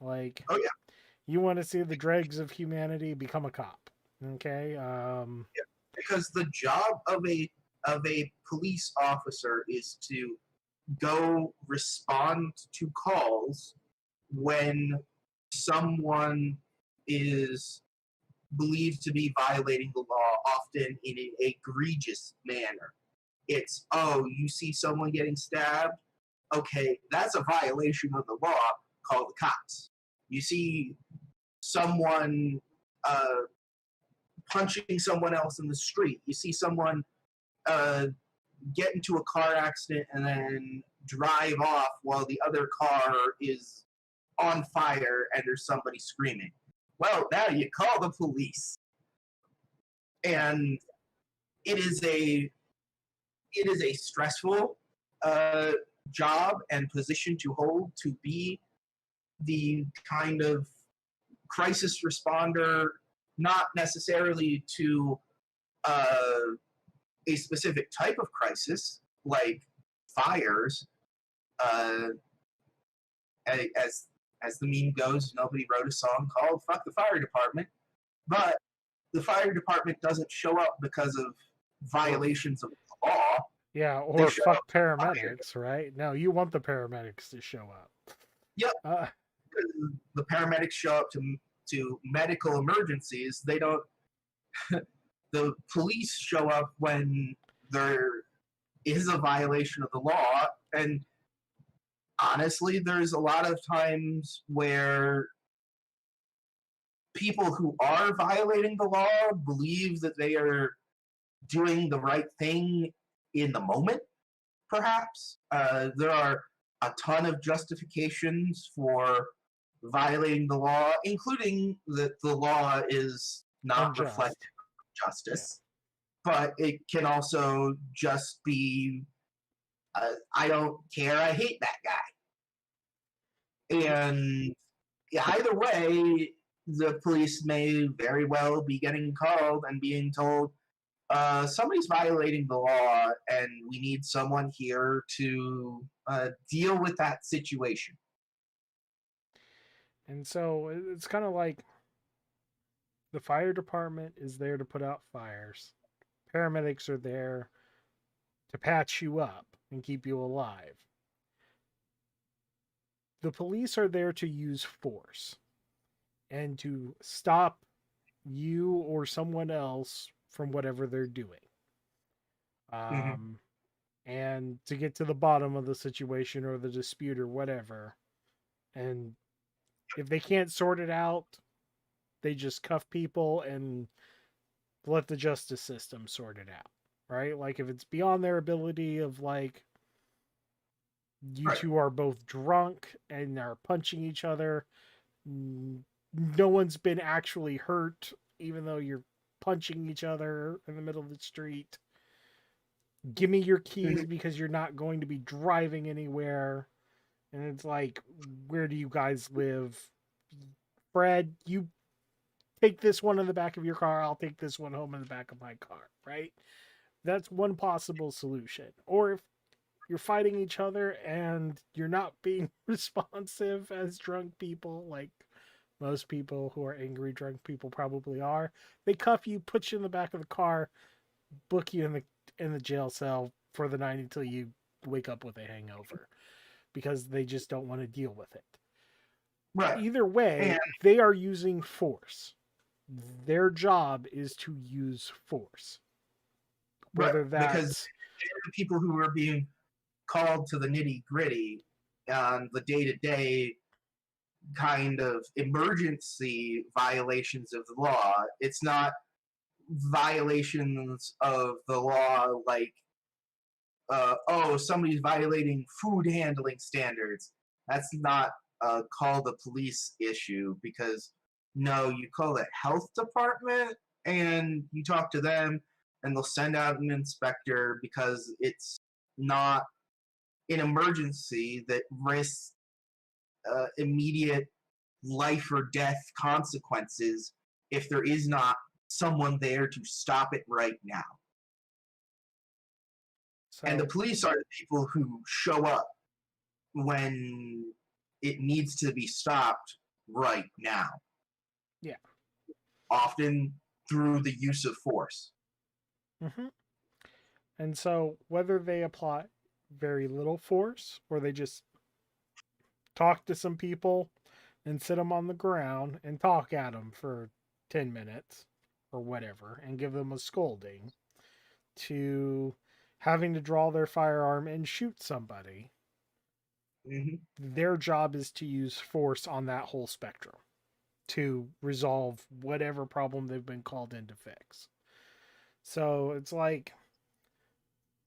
A: Like,
B: oh yeah,
A: you want to see the dregs of humanity, become a cop, okay?
B: Because the job of a police officer is to go respond to calls when someone is believed to be violating the law, often in an egregious manner. It's, oh, you see someone getting stabbed? Okay, that's a violation of the law. Call the cops. You see someone punching someone else in the street. You see someone get into a car accident and then drive off while the other car is on fire and there's somebody screaming. Well, now you call the police. And it is a stressful job and position to hold, to be the kind of crisis responder, not necessarily to a specific type of crisis like fires. As the meme goes, nobody wrote a song called "Fuck the Fire Department," but the fire department doesn't show up because of violations of the law.
A: Yeah,
B: They
A: or
B: show
A: fuck
B: up for fire.
A: paramedics, right? No, you want the paramedics to show up.
B: Yep.
A: Uh,
B: The paramedics show up to medical emergencies. They don't. The police show up when there is a violation of the law, and honestly, there's a lot of times where people who are violating the law believe that they are doing the right thing in the moment, perhaps. There are a ton of justifications for violating the law, including that the law is not
A: Unjust.
B: reflective of justice. But it can also just be, I don't care, I hate that guy. And either way, the police may very well be getting called and being told, somebody's violating the law and we need someone here to deal with that situation.
A: And so it's kind of like the fire department is there to put out fires. Paramedics are there to patch you up and keep you alive. The police are there to use force and to stop you or someone else from whatever they're doing. And to get to the bottom of the situation or the dispute or whatever. And if they can't sort it out, they just cuff people and let the justice system sort it out, right? Like if it's beyond their ability of like you
B: Right.
A: two are both drunk and are punching each other, no one's been actually hurt, even though you're punching each other in the middle of the street. Give me your keys because you're not going to be driving anywhere. And it's like, where do you guys live? Fred, you take this one in the back of your car. I'll take this one home in the back of my car, right? That's one possible solution. Or if you're fighting each other and you're not being responsive as drunk people, like most people who are angry drunk people probably are, they cuff you, put you in the back of the car, book you in the jail cell for the night until you wake up with a hangover because they just don't want to deal with it.
B: Right.
A: Either way, they are using force. Their job is to use force. Whether that's
B: because they're the people who are being called to the nitty gritty on the day-to-day kind of emergency violations of the law. It's not violations of the law like, somebody's violating food handling standards. That's not called a police issue, because no, you call it health department and you talk to them and they'll send out an inspector, because it's not an emergency that risks immediate life or death consequences if there is not someone there to stop it right now.
A: so,
B: And the police are the people who show up when it needs to be stopped right now.
A: Yeah.
B: Often through the use of force.
A: Mm-hmm. And so whether they apply very little force or they just talk to some people and sit them on the ground and talk at them for 10 minutes or whatever and give them a scolding, to having to draw their firearm and shoot somebody, their job is to use force on that whole spectrum to resolve whatever problem they've been called in to fix. So it's like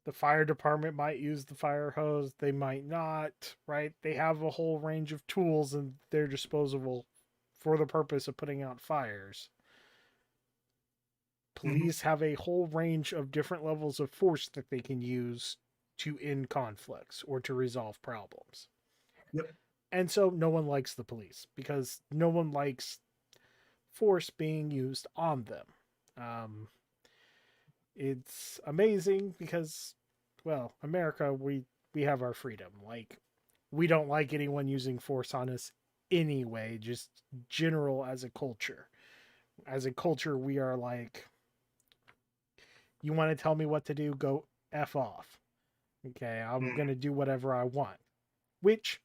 A: the fire department might use the fire hose, they might not, right? They have a whole range of tools and they're disposable for the purpose of putting out fires. Police have a whole range of different levels of force that they can use to end conflicts or to resolve problems.
B: Yep.
A: And so no one likes the police because no one likes force being used on them. Um, it's amazing because, well, America, we have our freedom. Like, we don't like anyone using force on us anyway, just general as a culture. As a culture, we are like, you want to tell me what to do, go F off. Okay, I'm
B: Mm.
A: going to do whatever I want. Which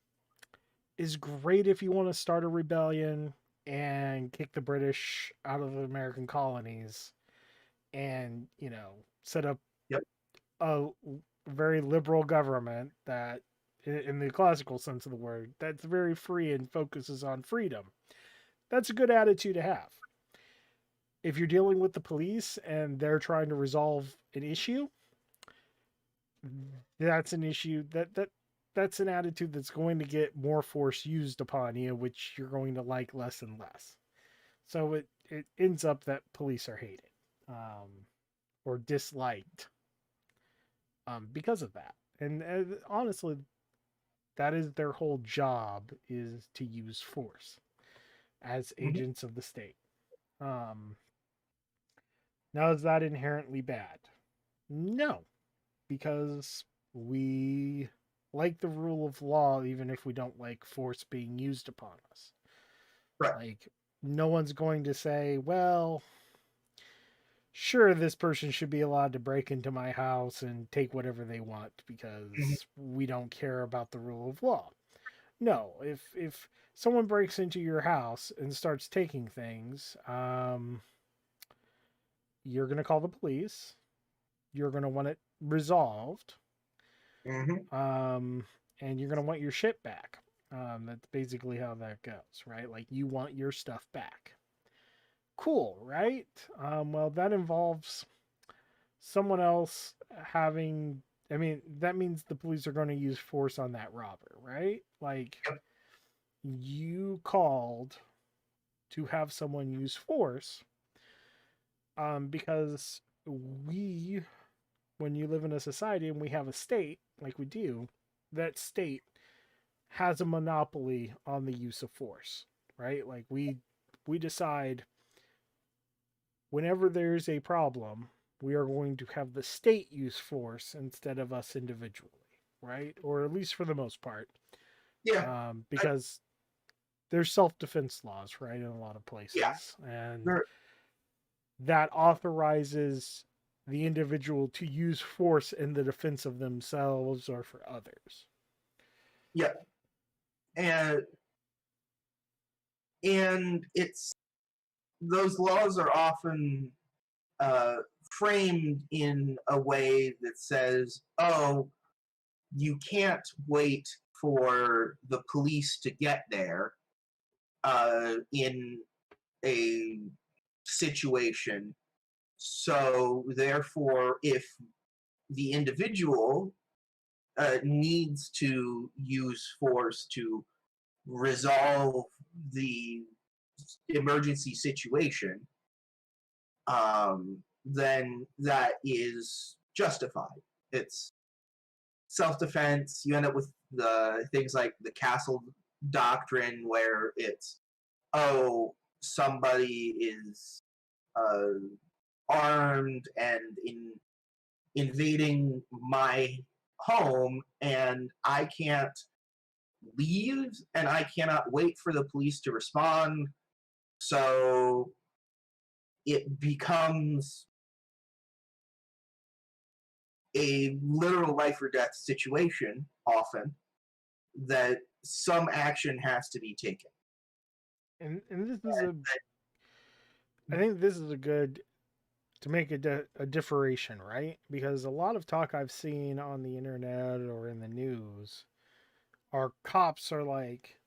A: is great if you want to start a rebellion and kick the British out of the American colonies and, set up
B: Yep.
A: a very liberal government that, in the classical sense of the word, that's very free and focuses on freedom. That's a good attitude to have. If you're dealing with the police and they're trying to resolve an issue, that's an issue that's an attitude that's going to get more force used upon you, which you're going to like less and less. So it ends up that police are hated, or disliked, because of that. And honestly, that is their whole job, is to use force as
B: Mhm.
A: agents of the state. Um, Now, is that inherently bad? No, because we like the rule of law, even if we don't like force being used upon us.
B: Right.
A: Like, no one's going to say, well, sure, this person should be allowed to break into my house and take whatever they want
B: Mhm.
A: because we don't care about the rule of law. No, if someone breaks into your house and starts taking things, you're going to call the police. You're going to want it resolved,
B: Mhm.
A: um, and you're going to want your shit back. That's basically how that goes, right? Like, you want your stuff back. Cool, right? Well, that involves someone else having. I mean, that means the police are going to use force on that robber, right? Like,
B: Yep.
A: you called to have someone use force, because we, when you live in a society and we have a state like we do, that state has a monopoly on the use of force, right? Like, we decide whenever there's a problem, we are going to have the state use force instead of us individually, right? Or at least for the most part,
B: Yeah. I,
A: because there's self-defense laws, right, in a lot of
B: yeah.
A: places, and
B: There,
A: that authorizes the individual to use force in the defense of themselves or for others.
B: yeah. And it's those laws are often uh, framed in a way that says, "Oh, you can't wait for the police to get there in a situation. So, therefore, if the individual needs to use force to resolve the emergency situation, then that is justified. It's self defense. You end up with the things like the castle doctrine, where it's, oh, somebody is uh, armed and invading my home, and I can't leave, and I cannot wait for the police to respond. So it becomes a literal life or death situation often, that some action has to be taken.
A: And this is a I think this is a good to make a differentiation, right? Because a lot of talk I've seen on the internet or in the news are cops are like,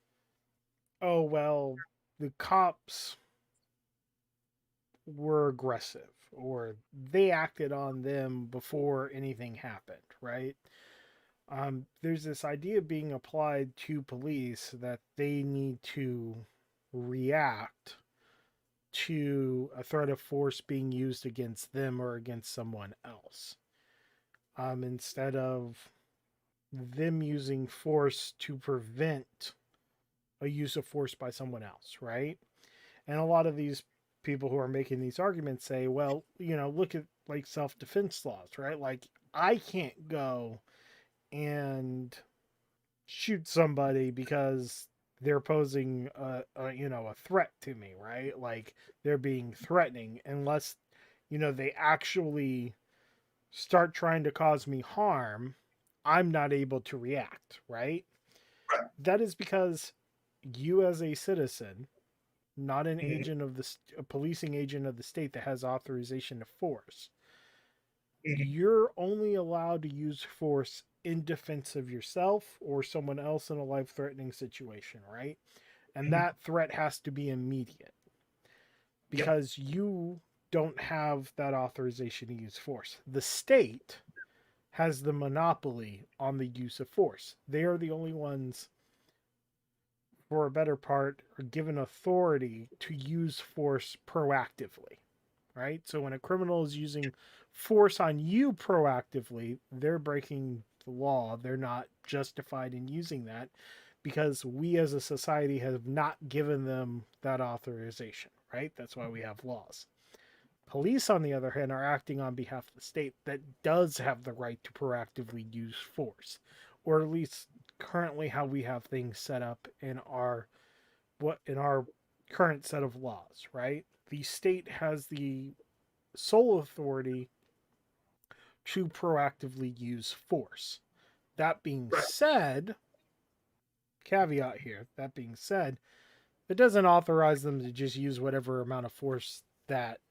A: oh well, the cops were aggressive or they acted on them before anything happened, right? There's this idea being applied to police that they need to react to a threat of force being used against them or against someone else, instead of them using force to prevent a use of force by someone else, right? And a lot of these people who are making these arguments say, well, look at like self-defense laws, right? Like I can't go and shoot somebody because they're posing a threat to me, right? Like they're being threatening unless they actually start trying to cause me harm. I'm not able to react, right?
B: Right.
A: That is because you as a citizen, not an
B: Mhm.
A: agent of a policing agent of the state that has authorization to force,
B: Mhm.
A: you're only allowed to use force in defense of yourself or someone else in a life threatening situation, right? And
B: Mhm.
A: that threat has to be immediate
B: Yep.
A: because you don't have that authorization to use force. The state has the monopoly on the use of force. They are the only ones, for a better part, are given authority to use force proactively, right? So when a criminal is using force on you proactively, they're breaking the law. They're not justified in using that because we as a society have not given them that authorization, right? That's why we have laws. Police, on the other hand, are acting on behalf of the state that does have the right to proactively use force, or at least currently how we have things set up in our current set of laws, right? The state has the sole authority to proactively use force. That being
B: Right.
A: said, caveat here, that being said, it doesn't authorize them to just use whatever amount of force that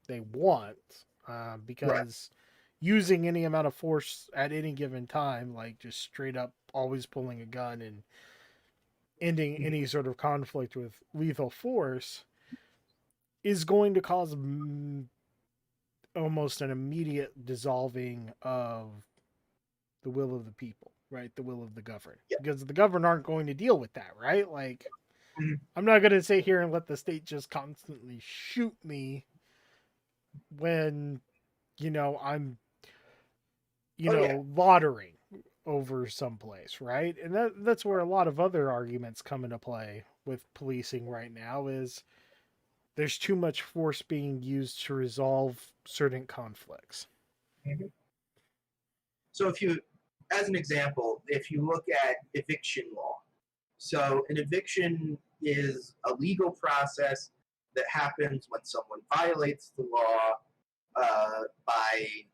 A: they want,
B: Right.
A: because using any amount of force at any given time, like just straight up always pulling a gun and ending
B: Mhm.
A: any sort of conflict with lethal force, is going to cause almost an immediate dissolving of the will of the people, right? The will of the governed.
B: Yeah.
A: Because the governed aren't going to deal with that, right? Like,
B: Mhm.
A: I'm not going to sit here and let the state just constantly shoot me when, I'm,
B: Oh yeah.
A: laudering over someplace, right? And that's where a lot of other arguments come into play with policing right now is there's too much force being used to resolve certain conflicts.
B: Mhm. So as an example, if you look at eviction law, so an eviction is a legal process that happens when someone violates the law by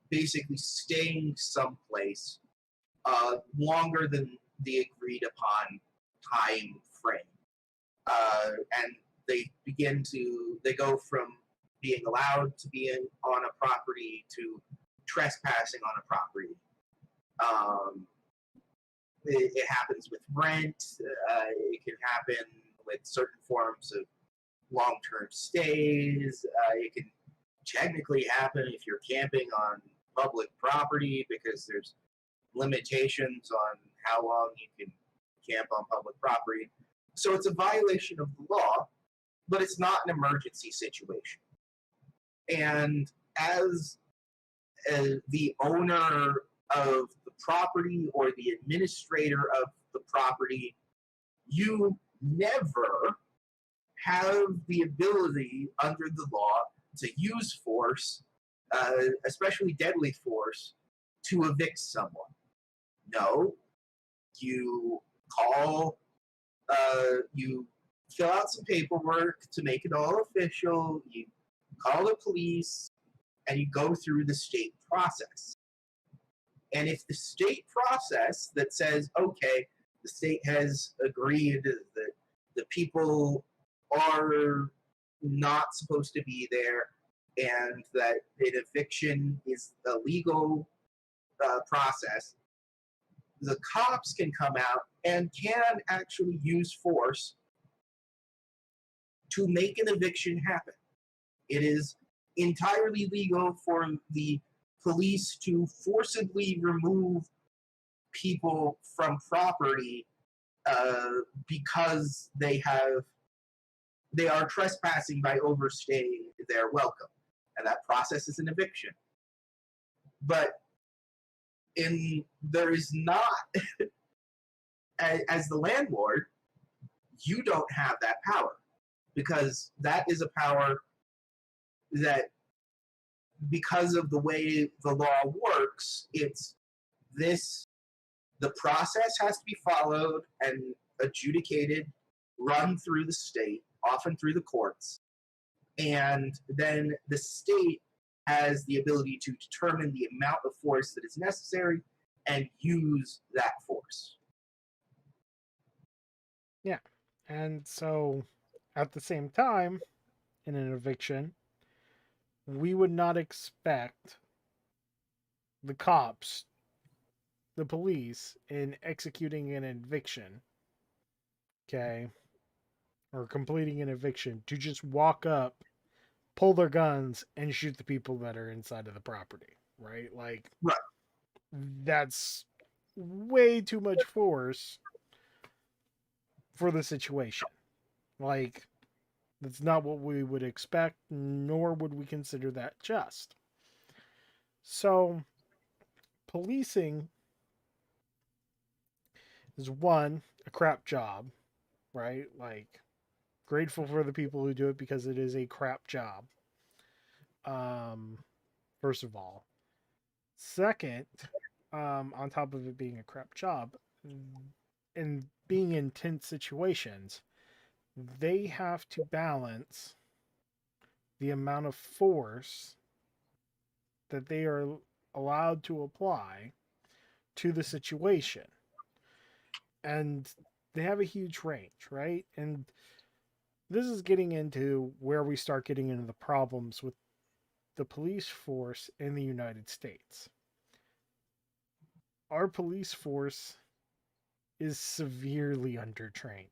B: basically staying someplace longer than the agreed upon time frame. And they go from being allowed to be on a property to trespassing on a property. Um, it happens with rent. It can happen with certain forms of long-term stays. It can technically happen if you're camping on public property because there's limitations on how long you can camp on public property. So it's a violation of the law, but it's not an emergency situation. And as the owner of the property or the administrator of the property, you never have the ability under the law to use force, especially deadly force, to evict someone. No, you call, you fill out some paperwork to make it all official, you call the police, and you go through the state process. And if the state process that says, okay, the state has agreed that the people are not supposed to be there and that an eviction is a legal process, the cops can come out and can actually use force to make an eviction happen. It is entirely legal for the police to forcibly remove people from property uh, because they are trespassing by overstaying their welcome, and that process is an eviction. But there is not, as the landlord, you don't have that power. because that is a power that, because of the way the law works, it's this the process has to be followed and adjudicated, run through the state, often through the courts, and then the state has the ability to determine the amount of force that is necessary and use that force.
A: Yeah. And so at the same time, in an eviction, we would not expect the cops, the police, in executing an eviction, okay, or completing an eviction, to just walk up, pull their guns, and shoot the people that are inside of the property, right? Like,
B: Right.
A: that's way too much force for the situation. Like, that's not what we would expect, nor would we consider that just. So, policing is one, a crap job, right? Like, grateful for the people who do it because it is a crap job. First of all. Second, on top of it being a crap job, and being in tense situations, they have to balance the amount of force that they are allowed to apply to the situation. And they have a huge range, right? And this is getting into where we start getting into the problems with the police force in the United States. Our police force is severely undertrained.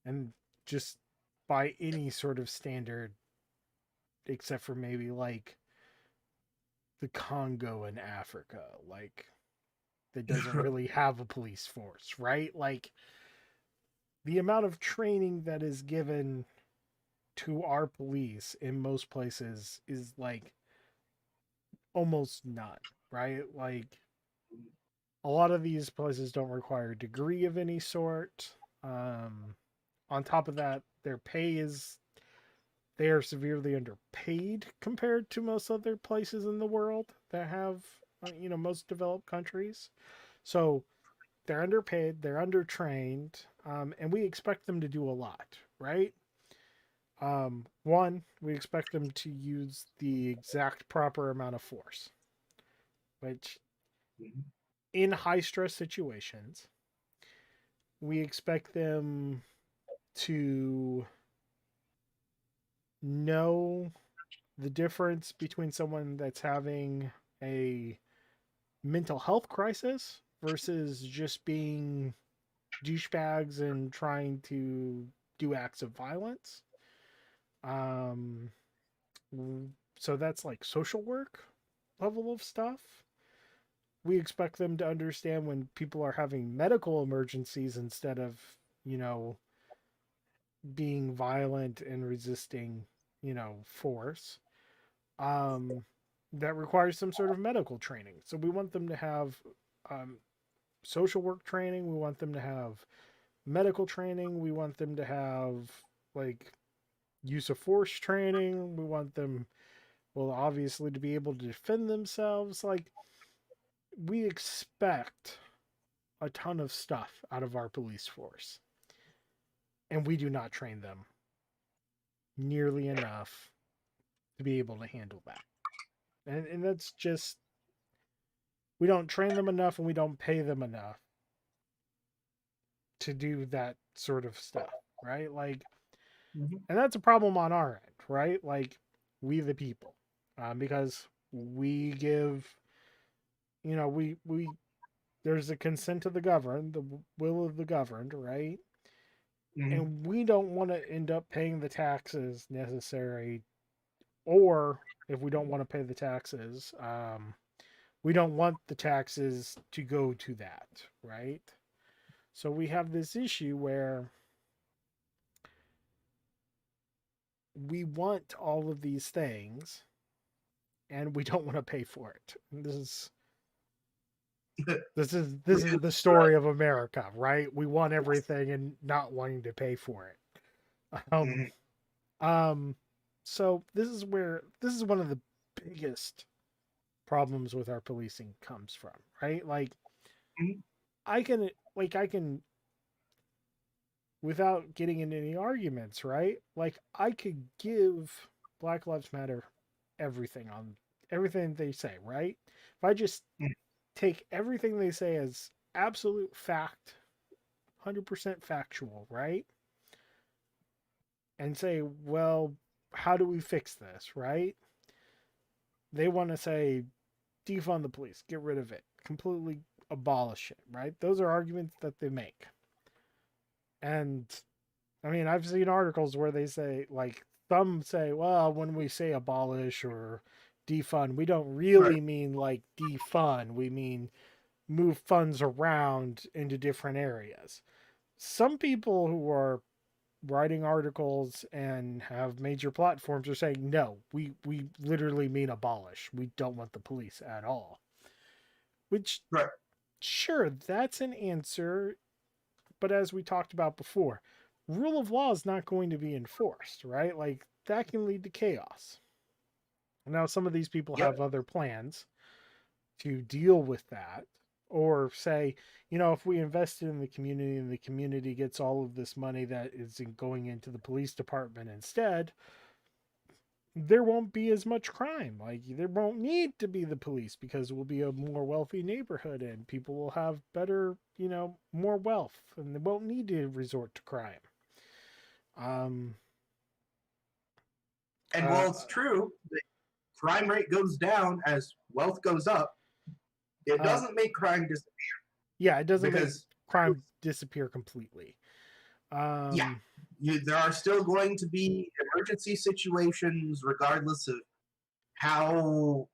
A: And just by any sort of standard, except for maybe like the Congo in Africa, like that doesn't really have a police force, right? Like the amount of training that is given to our police in most places is like almost none, right? Like a lot of these places don't require a degree of any sort. On top of that, their pay is they are severely underpaid compared to most other places in the world that have most developed countries. So they're underpaid, they're undertrained, and we expect them to do a lot, right? One, we expect them to use the exact proper amount of force, which in high stress situations, we expect them to know the difference between someone that's having a mental health crisis versus just being douchebags and trying to do acts of violence. Um, so that's like social work level of stuff. We expect them to understand when people are having medical emergencies instead of, you know, being violent and resisting, force. That requires some sort of medical training. So we want them to have um, social work training. We want them to have medical training. We want them to have like use of force training. We want them, well, obviously, to be able to defend themselves. Like, we expect a ton of stuff out of our police force, and we do not train them nearly enough to be able to handle that. And that's just, we don't train them enough and we don't pay them enough to do that sort of stuff, right? Like, and that's a problem on our end, right? Like, we the people, because we give, we there's a consent of the governed, the will of the governed, right? And we don't want to end up paying the taxes necessary, or if we don't want to pay the taxes, we don't want the taxes to go to that, right? So we have this issue where we want all of these things and we don't want to pay for it. And this is the story of America, right? We want everything and not wanting to pay for it. Um, um, so this is one of the biggest problems with our policing comes from, right? Like
B: Mhm.
A: I can without getting into any arguments, right? Like I could give Black Lives Matter everything they say, right? If I just
B: Mhm.
A: take everything they say as absolute fact, 100% factual, right? And say, well, how do we fix this, right? They want to say defund the police, get rid of it, completely abolish it, right? Those are arguments that they make. And I mean, I've seen articles where they say, like, some say, well, when we say abolish or defund, we don't
B: Right.
A: really mean like defund. We mean move funds around into different areas. Some people who are writing articles and have major platforms are saying, no, we literally mean abolish. We don't want the police at all. Which,
B: Right.
A: sure, that's an answer. But as we talked about before, rule of law is not going to be enforced, right? Like that can lead to chaos. Now, some of these people
B: Yep.
A: have other plans to deal with that, or say, if we invested in the community and the community gets all of this money that is going into the police department instead, there won't be as much crime. Like there won't need to be the police because it will be a more wealthy neighborhood and people will have better, more wealth and they won't need to resort to crime. Um,
B: And
A: uh,
B: while it's true that crime rate goes down as wealth goes up, it
A: uh,
B: doesn't make crime disappear
A: yeah, it doesn't make
B: because
A: crime disappear completely.
B: yeah,
A: Um,
B: there are still going to be emergency situations, regardless of how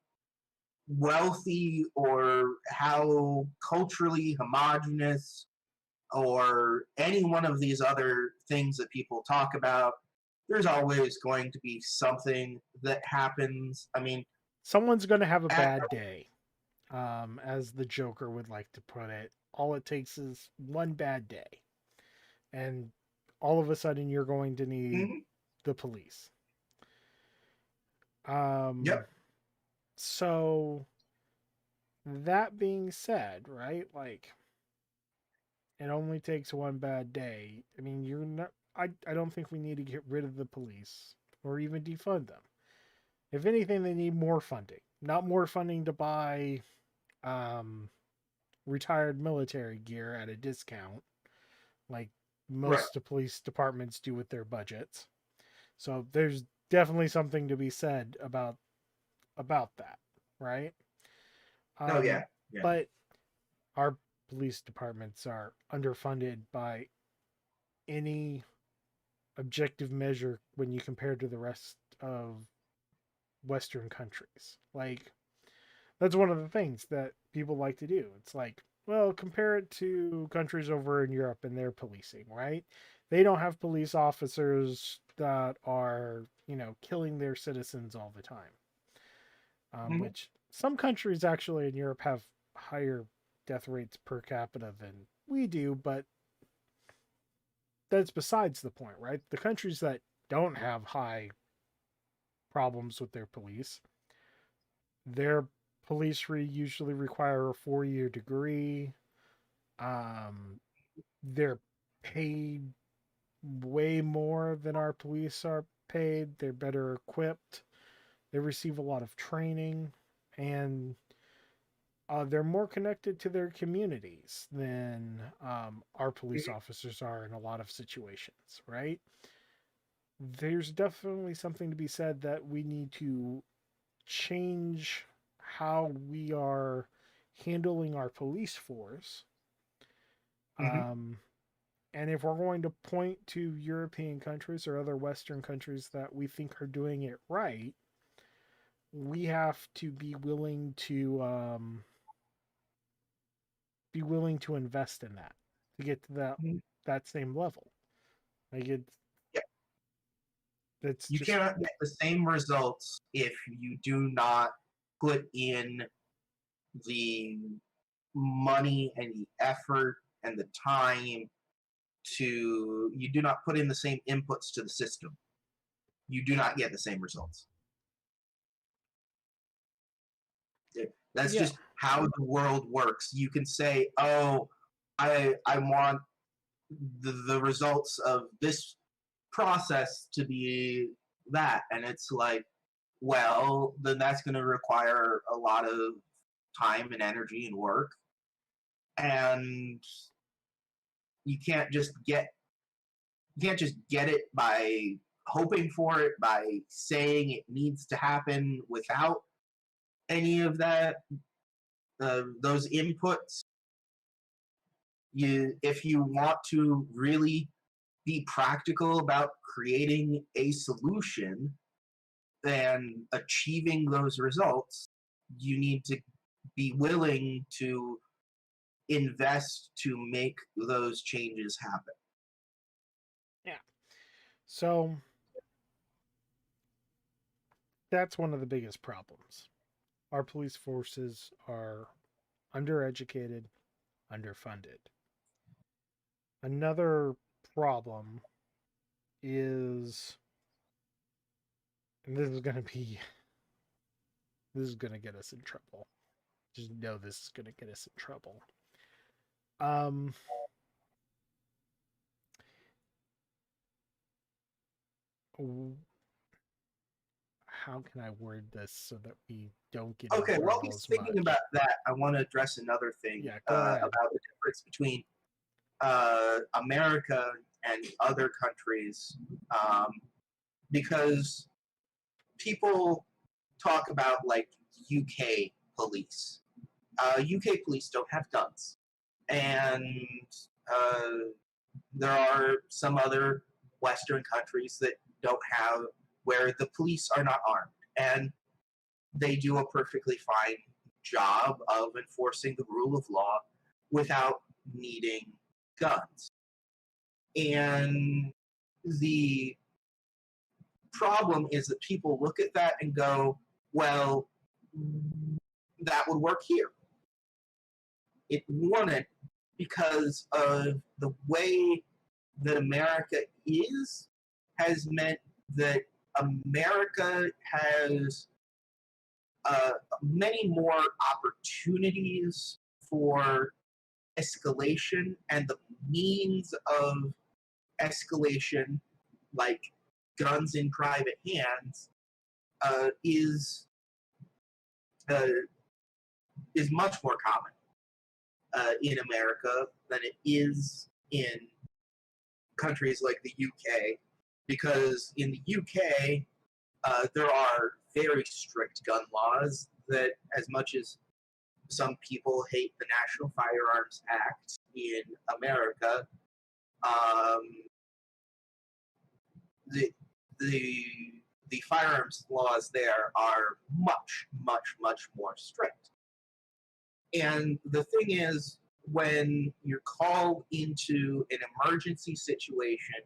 B: wealthy or how culturally homogenous or any one of these other things that people talk about. There's always going to be something that happens. I mean,
A: someone's going to have a
B: at,
A: bad day, as the Joker would like to put it. All it takes is one bad day, and all of a sudden you're going to need
B: mhm,
A: the police.
B: yep,
A: So that being said, right? Like it only takes one bad day. I mean, you're not. I don't think we need to get rid of the police or even defund them. If anything, they need more funding. Not more funding to buy um, retired military gear at a discount, like
B: right.
A: most police departments do with their budgets. So there's definitely something to be said about that, right?
B: Oh yeah, yeah.
A: But our police departments are underfunded by any objective measure when you compare to the rest of Western countries. Like that's one of the things that people like to do. It's like, well, compare it to countries over in Europe and their policing, right? They don't have police officers that are, killing their citizens all the time.
B: Mhm.
A: Which some countries actually in Europe have higher death rates per capita than we do, but that's besides the point, right? The countries that don't have high problems with their police, their usually require a 4-year degree. They're paid way more than our police are paid. They're better equipped. They receive a lot of training, and they're more connected to their communities than our police
B: Mhm.
A: officers are in a lot of situations, right? There's definitely something to be said that we need to change how we are handling our police force.
B: Mhm.
A: Um, and if we're going to point to European countries or other Western countries that we think are doing it right, we have to be willing to invest in that to get to
B: Mhm.
A: that same level. Like
B: Yeah.
A: it's
B: You
A: just
B: cannot get the same results if you do not put in the money and the effort and the time you do not put in the same inputs to the system, you do not get the same results. That's
A: Yeah.
B: just how the world works. You can say, "Oh, I want the results of this process to be that," and it's like, well, then that's going to require a lot of time and energy and work, and you can't just get it by hoping for it, by saying it needs to happen without any of that, those inputs. If you want to really be practical about creating a solution and achieving those results, you need to be willing to invest to make those changes happen.
A: Yeah. So that's one of the biggest problems. Our police forces are undereducated, underfunded. Another problem is, and this is going to get us in trouble. Just know this is going to get us in trouble. Um, how can I word this so that we don't get in
B: Okay, while
A: trouble
B: he's
A: as
B: thinking
A: much?
B: about that, I want to address another thing
A: Yeah, go ahead.
B: about the difference between America and other countries, because people talk about like UK police. UK police don't have guns, and there are some other Western countries that don't have, where the police are not armed, and they do a perfectly fine job of enforcing the rule of law without needing guns. And the problem is that people look at that and go, well, that would work here. It wouldn't, because of the way that America has meant that America has many more opportunities for escalation, and the means of escalation, like guns in private hands, is much more common in America than it is in countries like the UK, because in the UK there are very strict gun laws that, as much as some people hate the National Firearms Act in America, the the firearms laws there are much, much, much more strict. And the thing is, when you're called into an emergency situation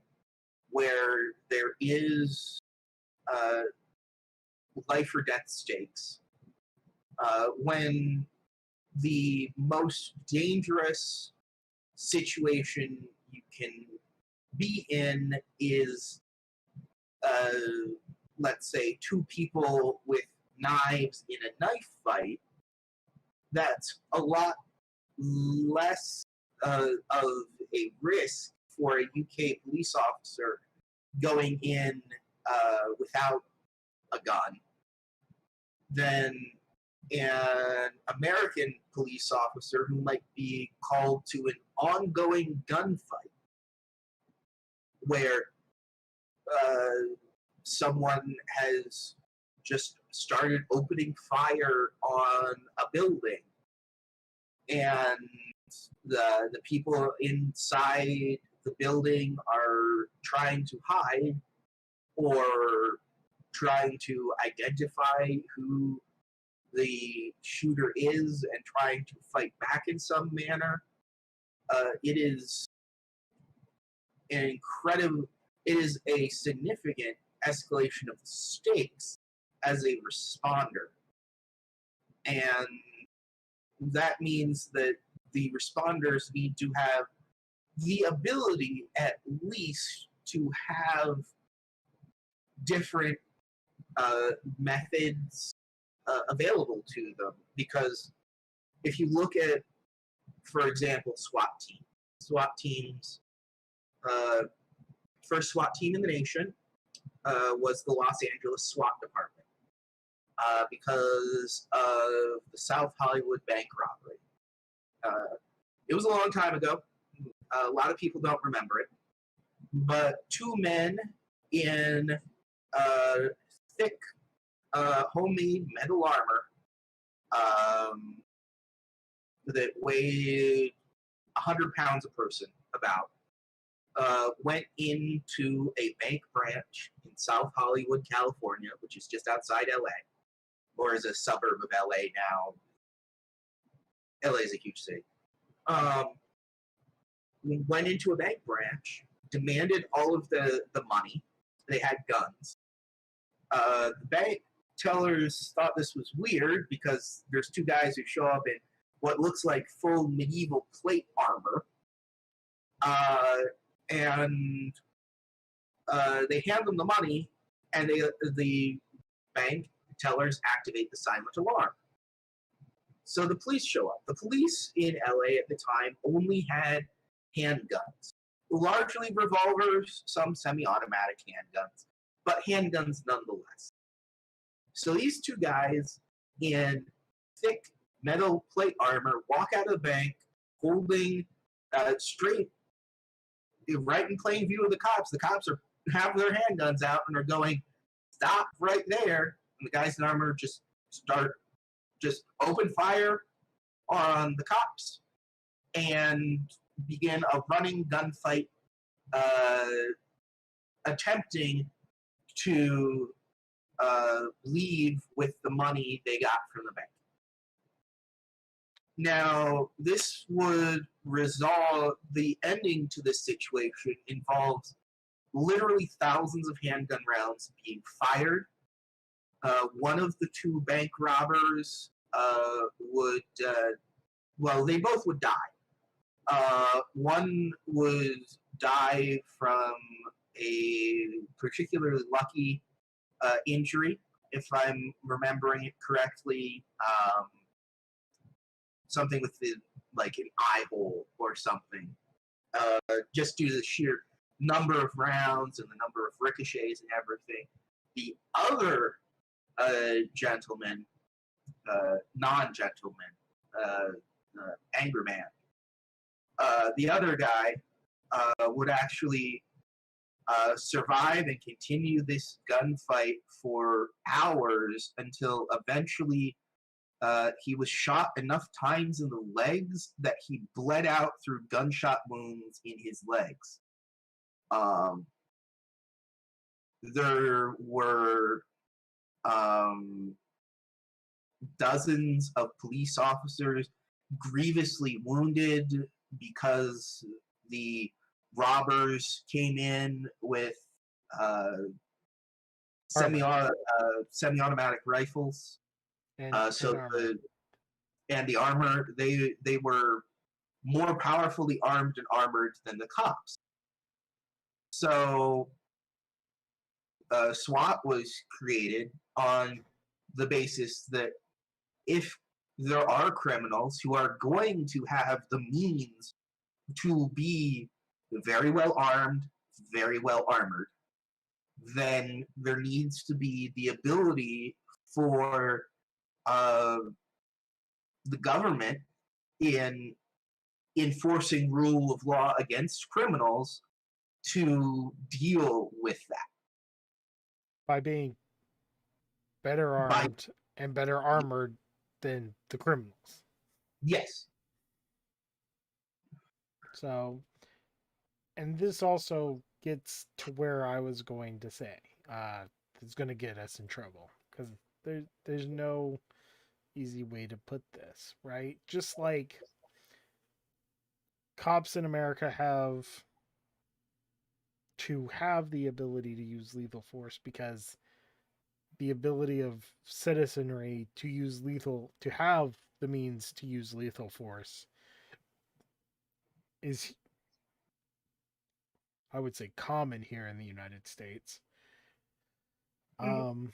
B: where there is life or death stakes, when the most dangerous situation you can be in is, let's say, two people with knives in a knife fight, that's a lot less of a risk for a UK police officer going in without a gun than an American police officer who might be called to an ongoing gunfight where someone has just started opening fire on a building, and the people inside the building are trying to hide or trying to identify who the shooter is and trying to fight back in some manner. It is a significant escalation of the stakes as a responder. And that means that the responders need to have the ability at least to have different methods available to them. Because if you look at, for example, SWAT teams, first SWAT team in the nation was the Los Angeles SWAT Department because of the South Hollywood bank robbery. It was a long time ago. A lot of people don't remember it. But two men in thick homemade metal armor that weighed 100 pounds a person, about, went into a bank branch in South Hollywood, California, which is just outside LA, or is a suburb of LA now. LA is a huge city. Went into a bank branch, demanded all of the money. They had guns. The bank tellers thought this was weird because there's two guys who show up in what looks like full medieval plate armor. And they hand them the money, and the bank tellers activate the silent alarm. So the police show up. The police in LA at the time only had handguns, largely revolvers, some semi-automatic handguns, but handguns nonetheless. So these two guys in thick metal plate armor walk out of the bank holding straight, right in plain view of the cops. The cops have their handguns out and are going, "Stop right there!" And the guys in armor just open fire on the cops and begin a running gunfight, attempting to leave with the money they got from the bank. Now, this would resolve, the ending to this situation involves literally thousands of handgun rounds being fired. One of the two bank robbers they both would die. One would die from a particularly lucky injury, if I'm remembering it correctly. Something with like an eye hole or something, just due to the sheer number of rounds and the number of ricochets and everything. The other gentleman, non-gentleman, angry man, the other guy would actually survive and continue this gunfight for hours until eventually he was shot enough times in the legs that he bled out through gunshot wounds in his legs. There were dozens of police officers grievously wounded because the robbers came in with semi-automatic rifles.
A: And
B: the armor, they were more powerfully armed and armored than the cops. So SWAT was created on the basis that if there are criminals who are going to have the means to be very well armed, very well armored, then there needs to be the ability for the government in enforcing rule of law against criminals to deal with that.
A: By being better armed and better armored than the criminals.
B: Yes.
A: So, and this also gets to where I was going to say, it's going to get us in trouble, because there's no easy way to put this, right? Just like cops in America have to have the ability to use lethal force, because the ability of citizenry to have the means to use lethal force is I would say, common here in the United States.
B: Mhm.
A: Um,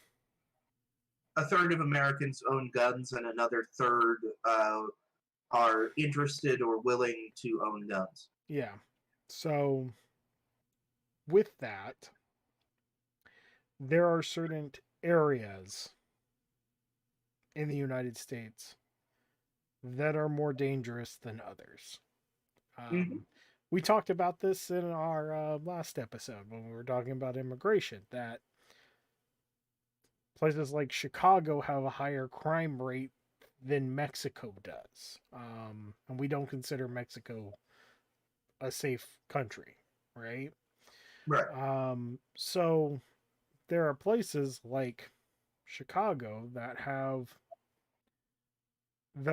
B: A third of Americans own guns, and another third are interested or willing to own guns.
A: yeah. So with that, there are certain areas in the United States that are more dangerous than others.
B: Mm-hmm.
A: Um, we talked about this in our last episode when we were talking about immigration, that places like Chicago have a higher crime rate than Mexico does. And we don't consider Mexico a safe country, right?
B: Right.
A: So there are places like Chicago that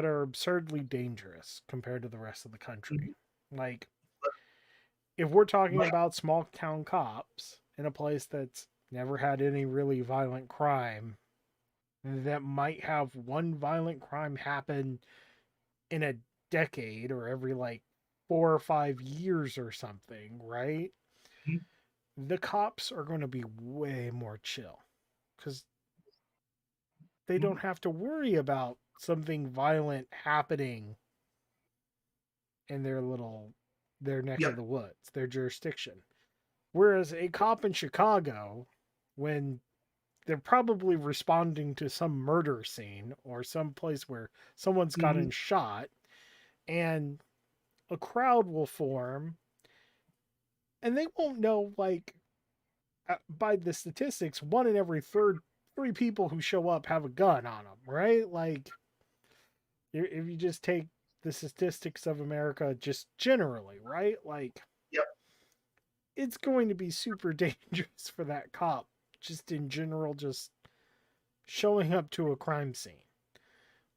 A: are absurdly dangerous compared to the rest of the country.
B: Mm-hmm.
A: Like, if we're talking
B: Like,
A: about small town cops in a place that's never had any really violent crime, that might have one violent crime happen in a decade or every like 4 or 5 years or something, right? The cops are going to be way more chill because they
B: mm-hmm.
A: don't have to worry about something violent happening in their neck of
B: Yep.
A: the woods, their jurisdiction. Whereas a cop in Chicago, when they're probably responding to some murder scene or some place where someone's
B: Mm-hmm.
A: gotten shot, and a crowd will form, and they won't know, like, by the statistics, one in every three people who show up have a gun on them, right? Like, if you just take the statistics of America just generally, right? Like,
B: Yep.
A: it's going to be super dangerous for that cop, just in general, just showing up to a crime scene.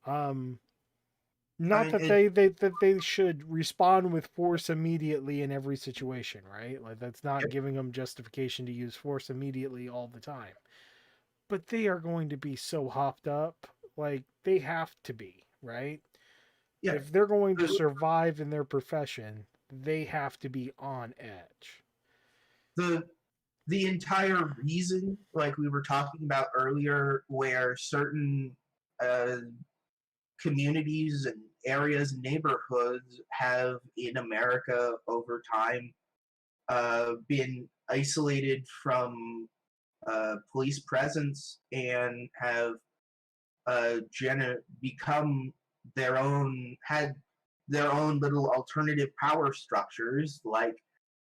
A: Um,
B: I
A: Not
B: mean,
A: that they should respond with force immediately in every situation, right? Like, that's not
B: yep.
A: giving them justification to use force immediately all the time. But they are going to be so hopped up, like they have to be, right?
B: Yeah.
A: If they're going to
B: The,
A: survive in their profession, they have to be on edge.
B: the the entire reason, like we were talking about earlier, where certain uh, communities and areas and neighborhoods have in America over time been isolated from police presence and have become had their own little alternative power structures, like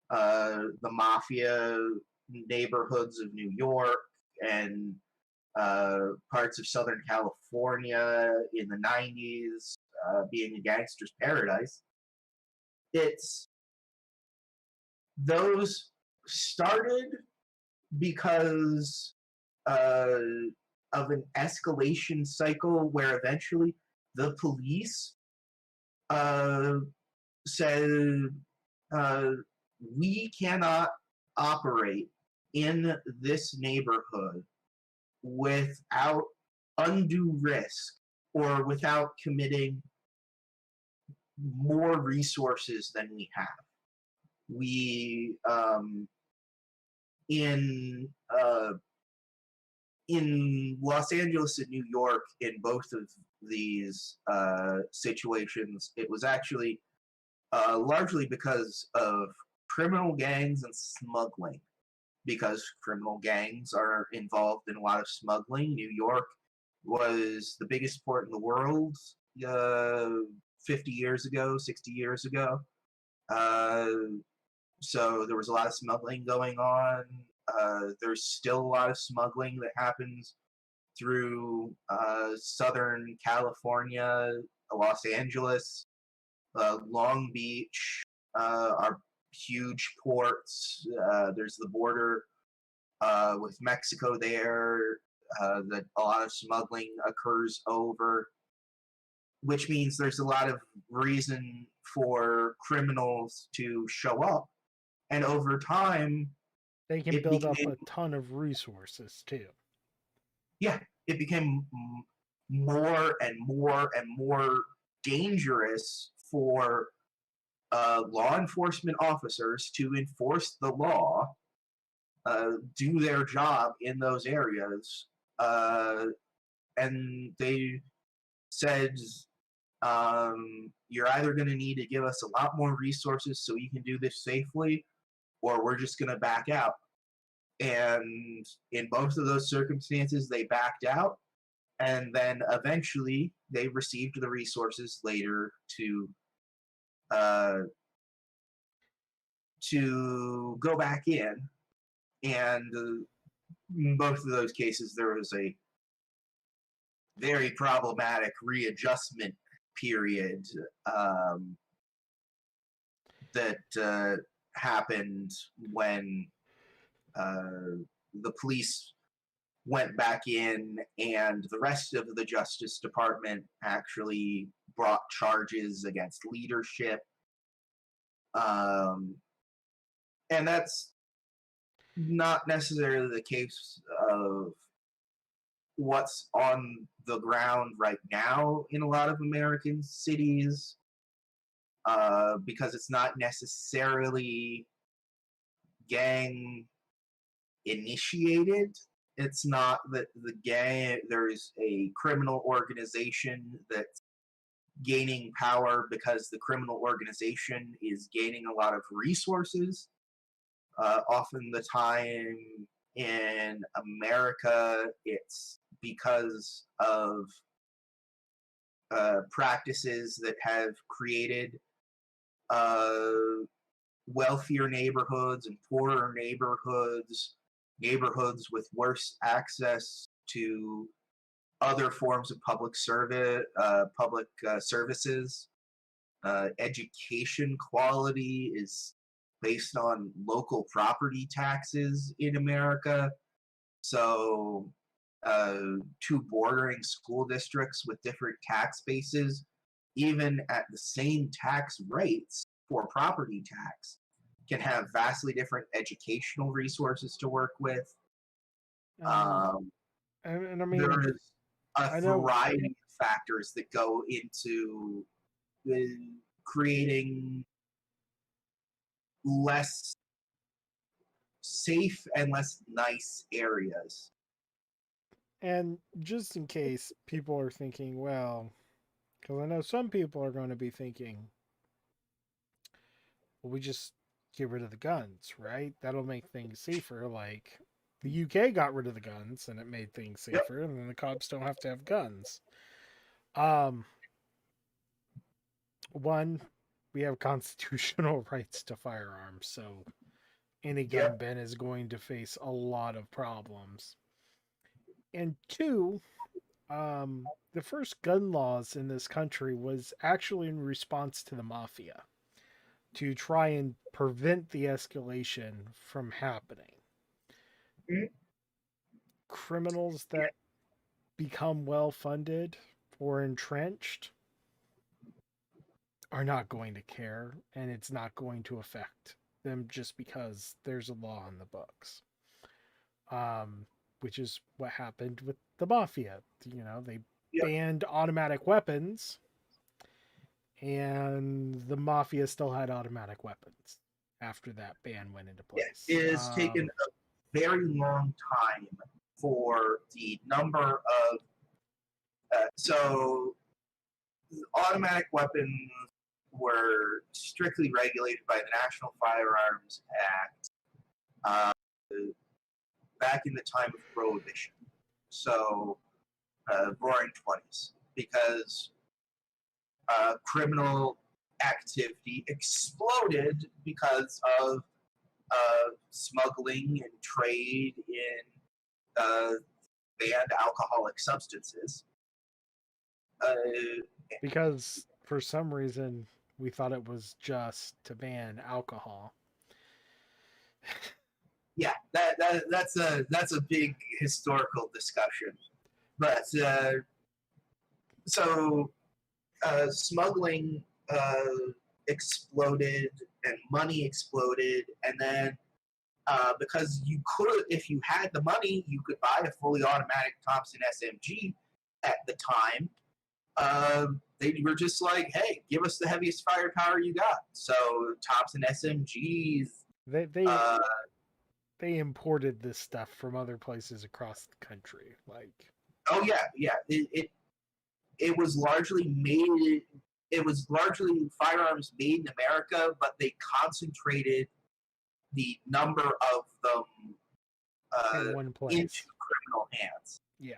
B: the mafia neighborhoods of New York and parts of Southern California in the 90s, being a gangster's paradise. It's those started because uh, of an escalation cycle where eventually the police uh, said, uh, we cannot operate in this neighborhood without undue risk or without committing more resources than we have. We in uh, in Los Angeles and New York, in both of these situations, it was actually largely because of criminal gangs and smuggling. Because criminal gangs are involved in a lot of smuggling. New York was the biggest port in the world uh, 50 years ago, 60 years ago. Uh, so there was a lot of smuggling going on. There's still a lot of smuggling that happens through Southern California, Los Angeles, Long Beach are huge ports. There's the border with Mexico there that a lot of smuggling occurs over, which means there's a lot of reason for criminals to show up. And over time,
A: They can
B: it
A: build up
B: became,
A: a ton of resources too.
B: yeah, it became more and more and more dangerous for law enforcement officers to enforce the law, do their job in those areas. And they said, you're either going to need to give us a lot more resources so you can do this safely, or we're just going to back out. And in both of those circumstances, they backed out. And then eventually they received the resources later to go back in. And in both of those cases, there was a very problematic readjustment period that happened when the police went back in, and the rest of the Justice Department actually brought charges against leadership. And that's not necessarily the case of what's on the ground right now in a lot of American cities, because it's not necessarily gang initiated. It's not that there's a criminal organization that's gaining power because the criminal organization is gaining a lot of resources. Often the time in America, it's because of practices that have created wealthier neighborhoods and poorer neighborhoods with worse access to other forms of public services. Education quality is based on local property taxes in America. So, two bordering school districts with different tax bases, even at the same tax rates for property tax, can have vastly different educational resources to work with.
A: And I mean,
B: there is
A: I
B: a
A: know-
B: variety of factors that go into creating less safe and less nice areas.
A: And just in case people are thinking, well, because I know some people are going to be thinking, well, we just get rid of the guns, right? That'll make things safer. Like the UK got rid of the guns and it made things safer, and then the cops don't have to have guns. One, we have constitutional rights to firearms, so any gun ban is going to face a lot of problems. And two, the first gun laws in this country was actually in response to the mafia to try and prevent the escalation from happening.
B: Mm-hmm.
A: Criminals that become well funded or entrenched are not going to care, and it's not going to affect them just because there's a law on the books. Which is what happened with the mafia. You know, they banned automatic weapons, and the mafia still had automatic weapons after that ban went into place.
B: It has taken a very long time for the number of so automatic weapons were strictly regulated by the National Firearms Act back in the time of Prohibition, so Roaring 20s, because criminal activity exploded because of smuggling and trade in banned alcoholic substances.
A: Because for some reason we thought it was just to ban alcohol.
B: Yeah, that's a big historical discussion, but so smuggling exploded and money exploded, and then because you could, if you had the money, you could buy a fully automatic Thompson SMG at the time, They were just like, hey, give us the heaviest firepower you got. So Thompson SMGs.
A: They they
B: Uh,
A: they imported this stuff from other places across the country. Like,
B: oh yeah, yeah. It was largely made. It was largely firearms made in America, but they concentrated the number of them
A: in one
B: into
A: place.
B: criminal hands
A: Yeah.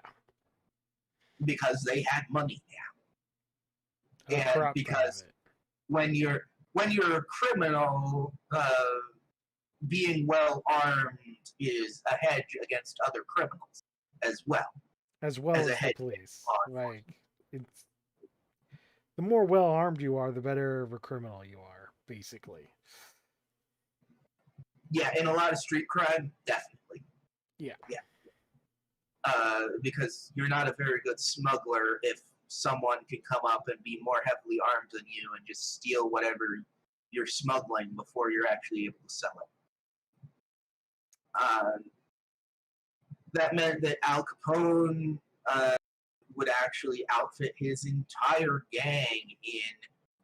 B: because they had money now,
A: A
B: and
A: crop ton of
B: because
A: it.
B: when you're a criminal, being well armed is a hedge against other criminals as well
A: As well
B: as a
A: as the
B: hedge
A: police.
B: against law enforcement.
A: Like, it's the more well armed you are, the better of a criminal you are, basically.
B: Yeah, in a lot of street crime, definitely.
A: Yeah.
B: Yeah. Because you're not a very good smuggler if someone can come up and be more heavily armed than you and just steal whatever you're smuggling before you're actually able to sell it. That meant that Al Capone would actually outfit his entire gang in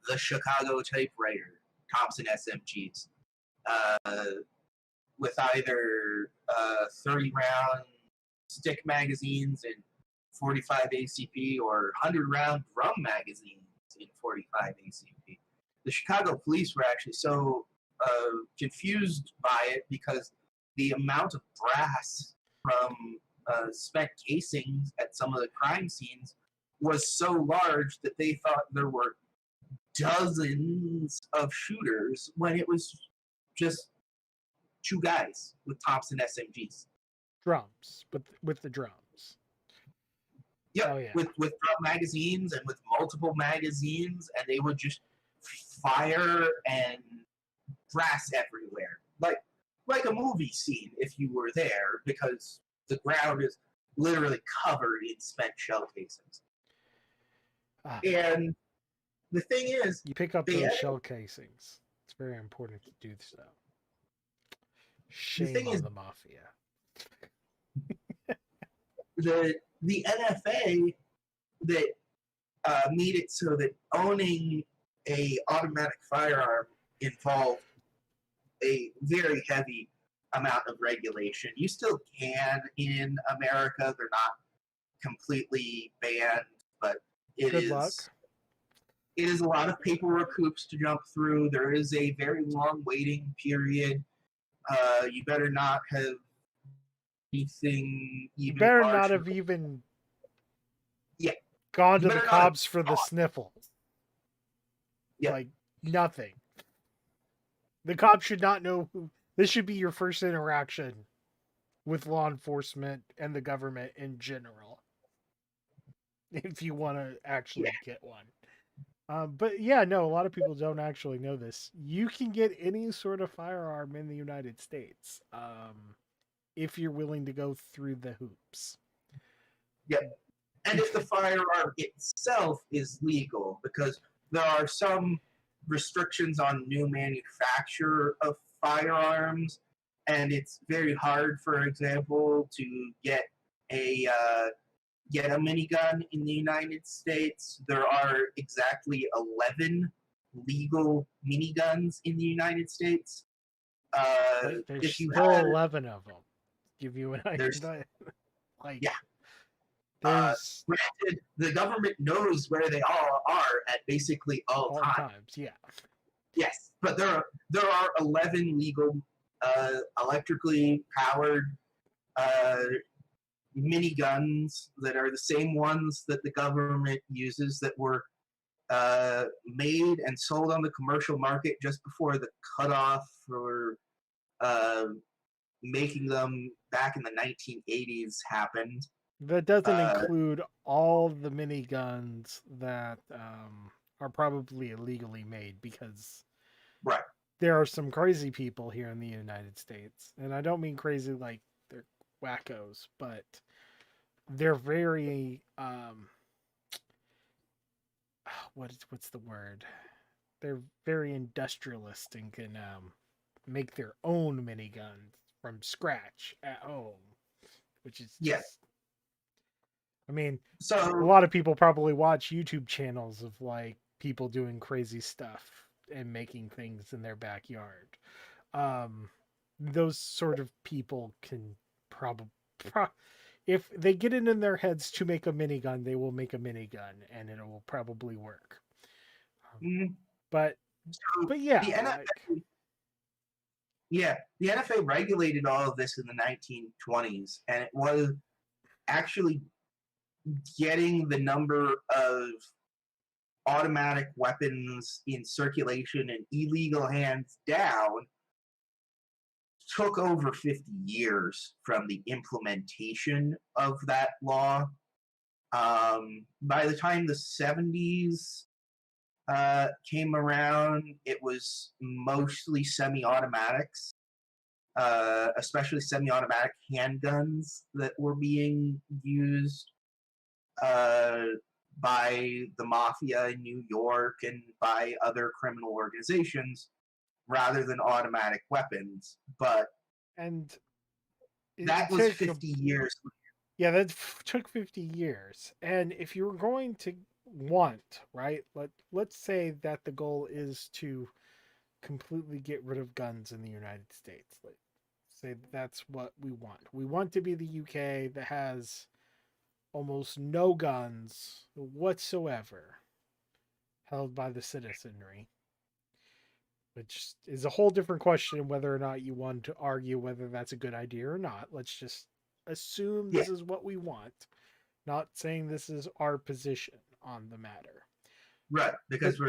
B: the Chicago typewriter, Thompson SMGs, with either 30-round stick magazines in 45 ACP or 100-round drum magazines in 45 ACP. The Chicago police were actually so confused by it because the amount of brass from spent casings at some of the crime scenes was so large that they thought there were dozens of shooters when it was just two guys with Thompson SMGs.
A: Drums, but with the drums.
B: Yep,
A: Oh yeah.
B: with drum magazines and with multiple magazines, and they would just fire and brass everywhere, like a movie scene if you were there, because the ground is literally covered in spent shell casings. And the thing is,
A: you pick up those shell casings. It's very important to do so. Shame on the mafia.
B: The NFA that made it so that owning a automatic firearm involved a very heavy amount of regulation. You still can in America. They're not completely banned, but it is a lot of paperwork hoops to jump through. There is a very long waiting period. You better not have anything even.
A: You better not have even gone to the cops for the sniffles.
B: Yeah.
A: Like nothing. The cops should not know who. This should be your first interaction with law enforcement and the government in general, if you want to actually get one. But yeah, no, a lot of people don't actually know this. You can get any sort of firearm in the United States, if you're willing to go through the hoops.
B: Yep. And if the firearm itself is legal, because there are some restrictions on new manufacture of firearms, and it's very hard, for example, to get a minigun in the United States. There are exactly 11 legal miniguns in the United States.
A: There's
B: if you
A: still
B: had
A: 11 of them. Give you an idea. Like,
B: yeah.
A: There's
B: granted, the government knows where they all are at basically all times.
A: Yeah.
B: Yes, but there are 11 legal electrically powered miniguns that are the same ones that the government uses, that were made and sold on the commercial market just before the cutoff for making them back in the 1980s happened.
A: That doesn't include all the miniguns that are probably illegally made, because there are some crazy people here in the United States. And I don't mean crazy like they're wackos, but they're very what's the word? They're very industrialist and can make their own miniguns from scratch at home, which is just I mean, a
B: So
A: lot of people probably watch YouTube channels of like people doing crazy stuff and making things in their backyard. Um, those sort of people can probably, if they get it in their heads to make a minigun, they will make a minigun, and it will probably work. Um,
B: mm,
A: but
B: so
A: yeah,
B: the
A: like
B: NFA, yeah, the NFA regulated all of this in the 1920s, and it was actually getting the number of automatic weapons in circulation in illegal hands down took over 50 years from the implementation of that law. By the time the 70s came around, it was mostly semi automatics, especially semi automatic handguns that were being used uh, by the mafia in New York and by other criminal organizations rather than automatic weapons. But
A: and it
B: that was
A: took
B: 50 years.
A: yeah, that took 50 years. And if you were going to want, right? Let's say that the goal is to completely get rid of guns in the United States. Like say that's what we want. We want to be the UK that has almost no guns whatsoever held by the citizenry, which is a whole different question whether or not you want to argue whether that's a good idea or not. Let's just assume
B: Yeah,
A: this is what we want, not saying this is our position on the matter.
B: right.
A: But
B: Because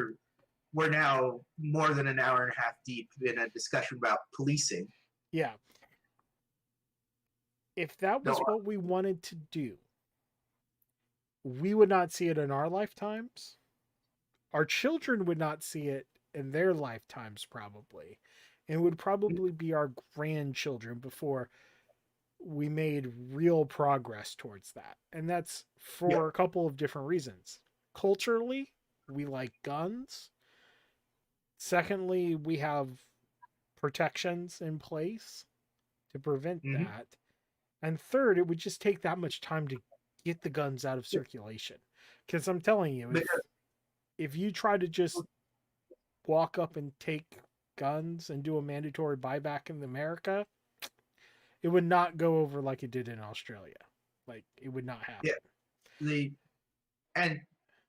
B: we're now more than an hour and a half deep in a discussion about policing.
A: yeah, if that was
B: No,
A: what we wanted to do, we would not see it in our lifetimes. Our children would not see it in their lifetimes, probably. And it would probably be our grandchildren before we made real progress towards that. And that's
B: yeah,
A: for a couple of different reasons. Culturally, we like guns. Secondly, we have protections in place to prevent
B: mm-hmm,
A: that. And third, it would just take that much time to get the guns out of
B: yeah.
A: circulation. Because I'm telling you, if you try to just walk up and take guns and do a mandatory buyback in America, it would not go over like it did in Australia. Like it would not
B: Yeah,
A: happen.
B: the and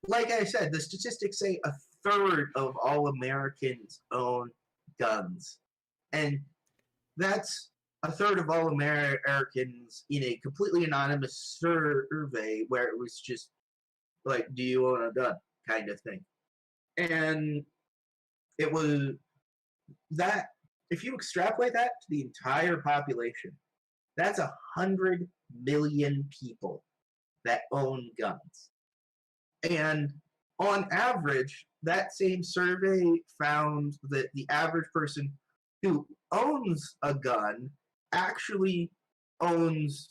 B: like I said, the statistics say a third of all Americans own guns, and that's a third of all Americans in a completely anonymous survey where it was just like, "Do you own a gun?" kind of thing, and it was that if you extrapolate that to the entire population, that's 100 million people that own guns. And on average, that same survey found that the average person who owns a gun actually owns,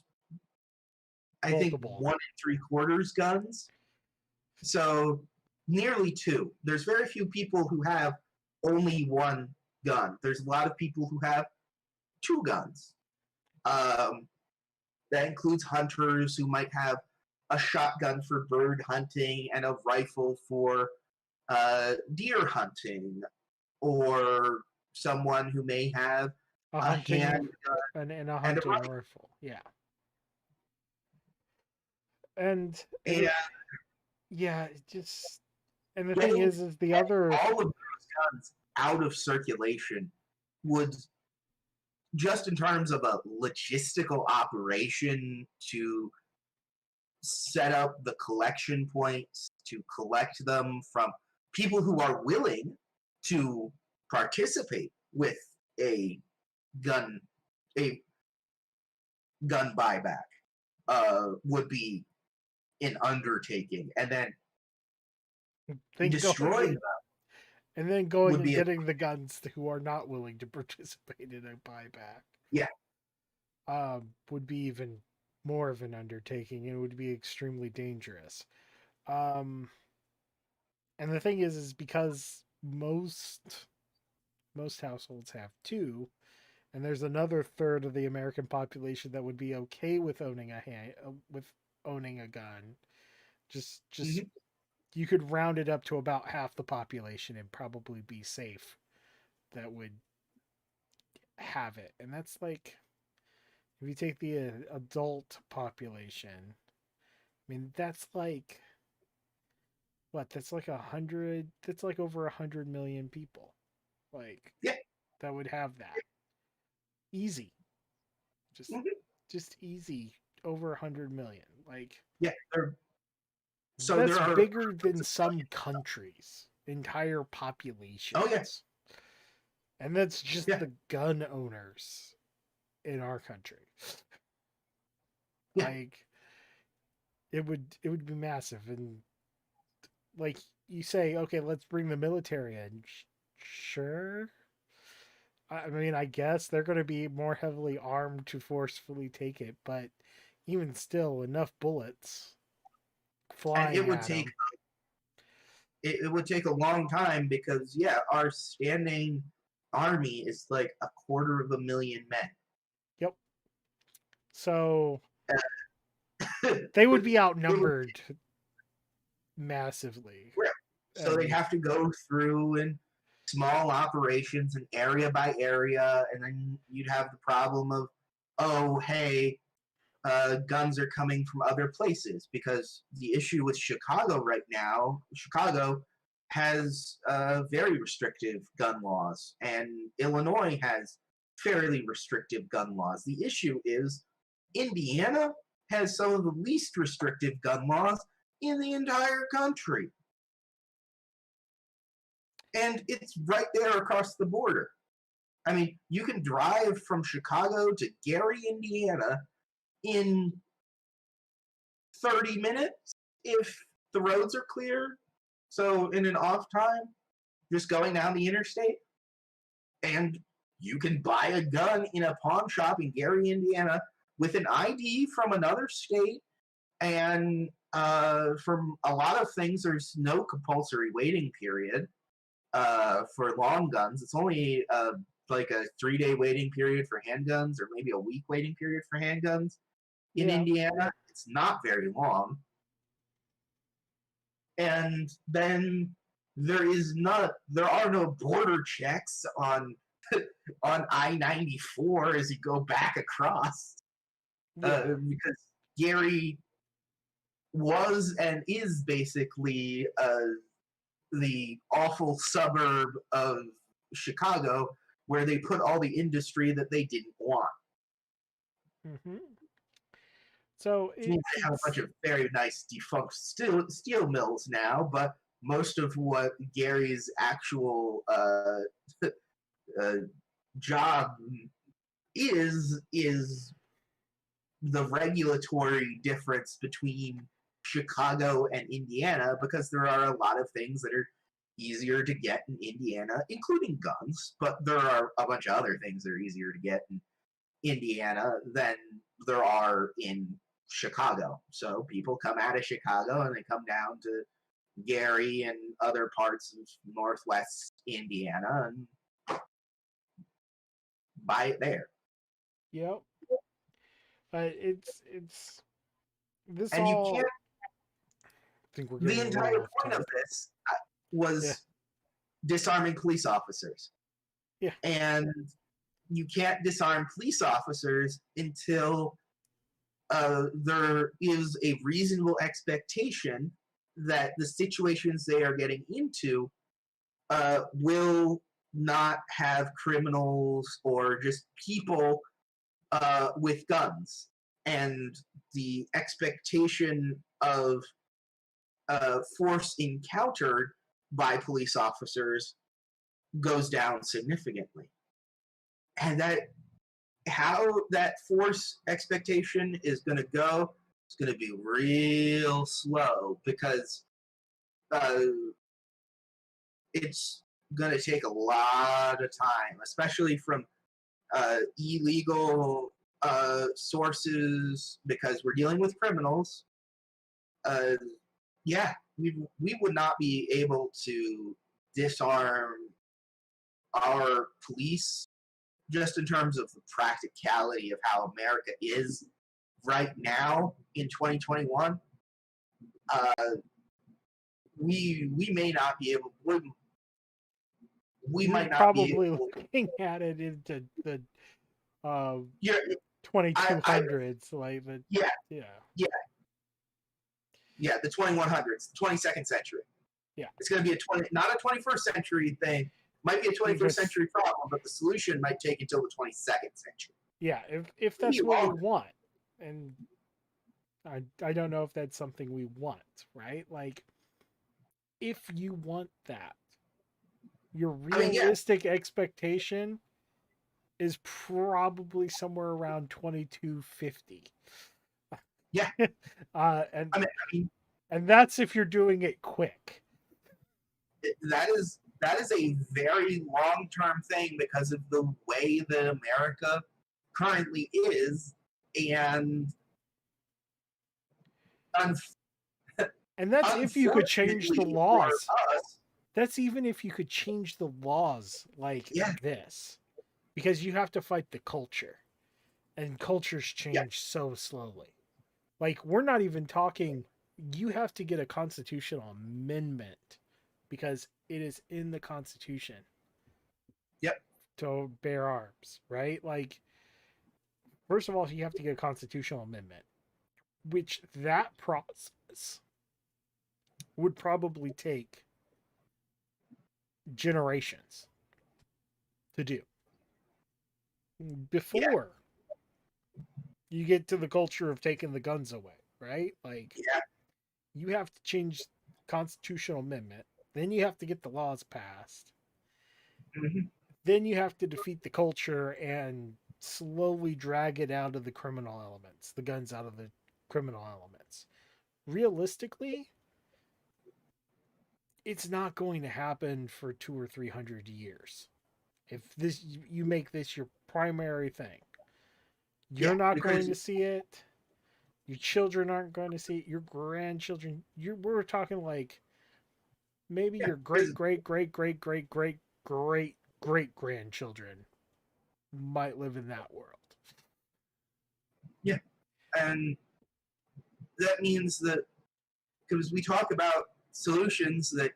B: I think,
A: Multiple.
B: 1 3/4 guns. So nearly two. There's very few people who have only one gun. There's a lot of people who have two guns. Um, that includes hunters who might have a shotgun for bird hunting and a rifle for deer hunting, or someone who may have
A: A
B: a
A: hunting
B: handgun
A: and a
B: and a
A: hunting
B: rifle.
A: rifle. Yeah. And
B: And
A: yeah, it just and the thing
B: getting
A: is the other
B: all of those guns out of circulation would, just in terms of a logistical operation to set up the collection points, to collect them from people who are willing to participate with a gun a gun buyback, would be an undertaking, and then
A: thing going
B: destroying
A: and
B: them
A: and then going
B: would
A: and
B: be a,
A: getting the guns who are not willing to participate in a buyback
B: yeah,
A: would be even more of an undertaking and would be extremely dangerous. Um, and the thing is because most households have two, and there's another third of the American population that would be okay with owning a hand with owning a gun. Just
B: Mhm.
A: you could round it up to about half the population and probably be safe that would have it. And that's like if you take the adult population, I mean that's like what? That's like 100. That's like over 100 million people. Like
B: Yeah.
A: that would have that easy. Just
B: Mhm.
A: just easy over 100 million. Like
B: Yeah. So there
A: that's
B: are
A: bigger than some countries' entire
B: Oh yeah,
A: populations. And that's just
B: yeah,
A: the gun owners in our country.
B: yeah.
A: Like it would be massive. And like you say, okay, let's bring the military in. Sure. I mean, I guess they're going to be more heavily armed to forcefully take it, but even still, enough bullets
B: And
A: flying at them.
B: it would take a long time because yeah, our standing army is like 250,000 men.
A: Yep. So
B: it
A: they would be
B: would
A: outnumbered massively.
B: yeah. So they'd
A: And
B: have to go through and small operations and area by area, and then you'd have the problem of, oh hey, guns are coming from other places because the issue with Chicago right now, Chicago has very restrictive gun laws, and Illinois has fairly restrictive gun laws. The issue is Indiana has some of the least restrictive gun laws in the entire country. And it's right there across the border. I mean, you can drive from Chicago to Gary, Indiana in 30 minutes if the roads are clear. So in an off time, just going down the interstate, and you can buy a gun in a pawn shop in Gary, Indiana, with an ID from another state. And from a lot of things, there's no compulsory waiting period for long guns. It's only like a 3-day waiting period for handguns, or maybe a week waiting period for handguns in
A: yeah.
B: Indiana. It's not very long. And then there are no border checks on on I-94 as you go back across
A: Yeah.
B: because Gary was and is basically the awful suburb of Chicago where they put all the industry that they didn't want.
A: Hmm. So
B: Which means they have a bunch of very nice defunct steel mills now, but most of what Gary's actual uh, job is the regulatory difference between Chicago and Indiana, because there are a lot of things that are easier to get in Indiana, including guns, but there are a bunch of other things that are easier to get in Indiana than there are in Chicago. So people come out of Chicago and they come down to Gary and other parts of Northwest Indiana and buy it there.
A: yep. But it's this
B: And you
A: all.
B: can't.
A: I think we're
B: The
A: getting a
B: entire
A: little off
B: point of
A: topic.
B: this
A: Yeah.
B: was disarming police officers,
A: Yeah.
B: and you can't disarm police officers until there is a reasonable expectation that the situations they are getting into will not have criminals or just people with guns. And the expectation of force encountered by police officers goes down significantly. And that how that force expectation is going to go is going to be real slow because uh, it's going to take a lot of time, especially from illegal sources, because we're dealing with criminals. Uh, yeah, we would not be able to disarm our police just in terms of the practicality of how America is right now in 2021, we may not be able. We
A: You're
B: might not be
A: probably
B: able.
A: looking at it into the uh,
B: Yeah, I
A: 2200s, like the
B: yeah,
A: yeah,
B: yeah, yeah. The 2100s, 22nd century.
A: yeah.
B: It's going to be not a 21st century thing. Might be a 21st
A: Because
B: century problem, but the solution might take until the 22nd century.
A: yeah, if
B: Maybe
A: that's what we
B: longer.
A: want, and I don't know if that's something we want, right? Like, if you want that, your
B: I mean, yeah,
A: realistic expectation is probably somewhere around 2250.
B: yeah.
A: uh, and
B: I mean,
A: and that's if you're doing it quick.
B: that is a very long term thing because of the way that America currently is, and
A: And that's if you could change the
B: unfortunately for
A: laws.
B: us,
A: That's even if you could change the laws like
B: yeah,
A: this, because you have to fight the culture, and cultures
B: yeah,
A: change so slowly. Like, we're not even talking, you have to get a constitutional amendment because it is in the Constitution
B: yep,
A: to bear arms, right? Like, first of all, you have to get a constitutional amendment, which that process would probably take generations to do
B: yeah,
A: before you get to the culture of taking the guns away, right? Like,
B: yeah,
A: you have to change constitutional amendment, then you have to get the laws passed,
B: hmm,
A: then you have to defeat the culture and slowly drag it out of the criminal elements, the guns out of the criminal elements. Realistically, it's not going to happen for 2 or 300 years. If this you make this your primary thing,
B: yeah.
A: you're not going
B: Because
A: to see it. Your children aren't going to see it. Your grandchildren. We're talking like maybe
B: yeah,
A: your great
B: because
A: great great great great great great great grandchildren might live in that world.
B: yeah, and that means that because we talk about solutions that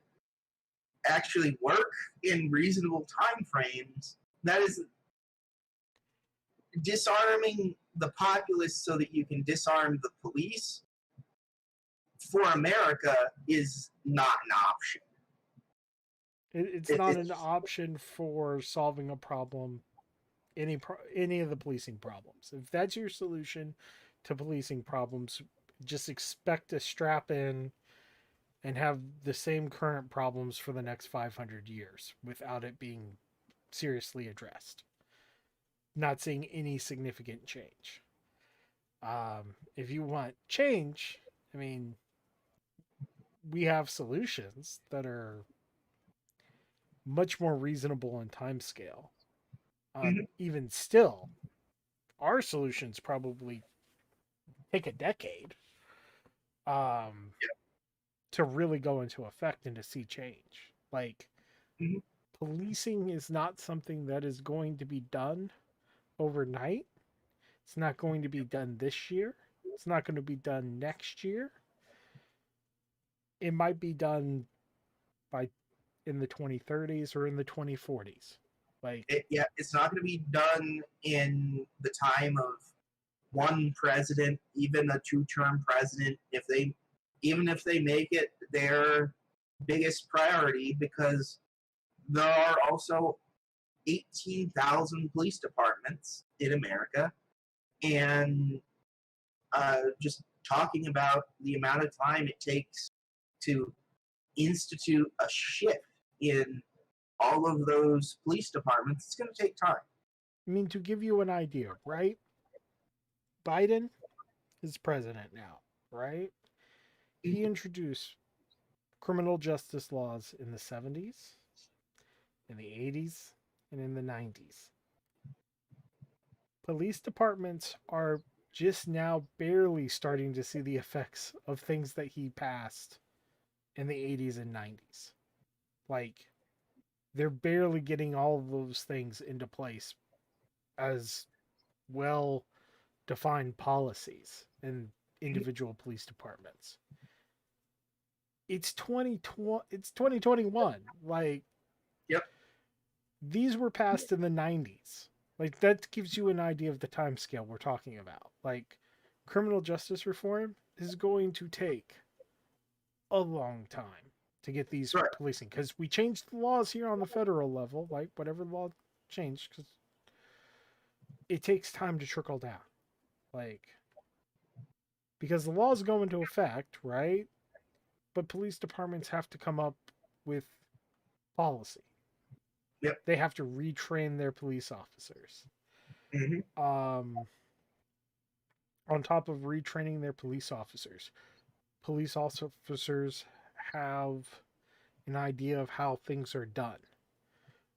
B: actually work in reasonable time frames, that is disarming the populace so that you can disarm the police for America is not an option.
A: It's
B: It,
A: not an
B: it's
A: option for solving a problem. Any of the policing problems. If that's your solution to policing problems, just expect to strap in and have the same current problems for the next 500 years without it being seriously addressed. Not seeing any significant change. If you want change, I mean, we have solutions that are much more reasonable in time scale.
B: mhm,
A: Even still, our solutions probably take a decade um, to really go into effect and to see change. Like,
B: mhm,
A: policing is not something that is going to be done overnight. It's not going to be done this year. It's not going to be done next year. It might be done by in the 2030s or in the 2040s. Like,
B: yeah, it's not going to be done in the time of one president, even a two-term president. Even if they make it their biggest priority, because there are also 18,000 police departments in America, and just talking about the amount of time it takes to institute a shift in all of those police departments, it's going to take time.
A: I mean, to give you an idea, right? Biden is president now, right? He introduced criminal justice laws in the 70s, in the 80s, and in the 90s. Police departments are just now barely starting to see the effects of things that he passed in the 80s and 90s. Like, they're barely getting all of those things into place as well define policies in individual police departments. It's 2020, it's 2021. Like,
B: Yep.
A: these were passed in the 90s. Like, that gives you an idea of the time scale we're talking about. Like, criminal justice reform is going to take a long time to get these
B: Right.
A: policing, because we changed the laws here on the federal level, like whatever law changed, because it takes time to trickle down. Like, because the laws go into effect, right? But police departments have to come up with policy.
B: Yep.
A: They have to retrain their police officers.
B: Mm-hmm.
A: On top of retraining their police officers have an idea of how things are done,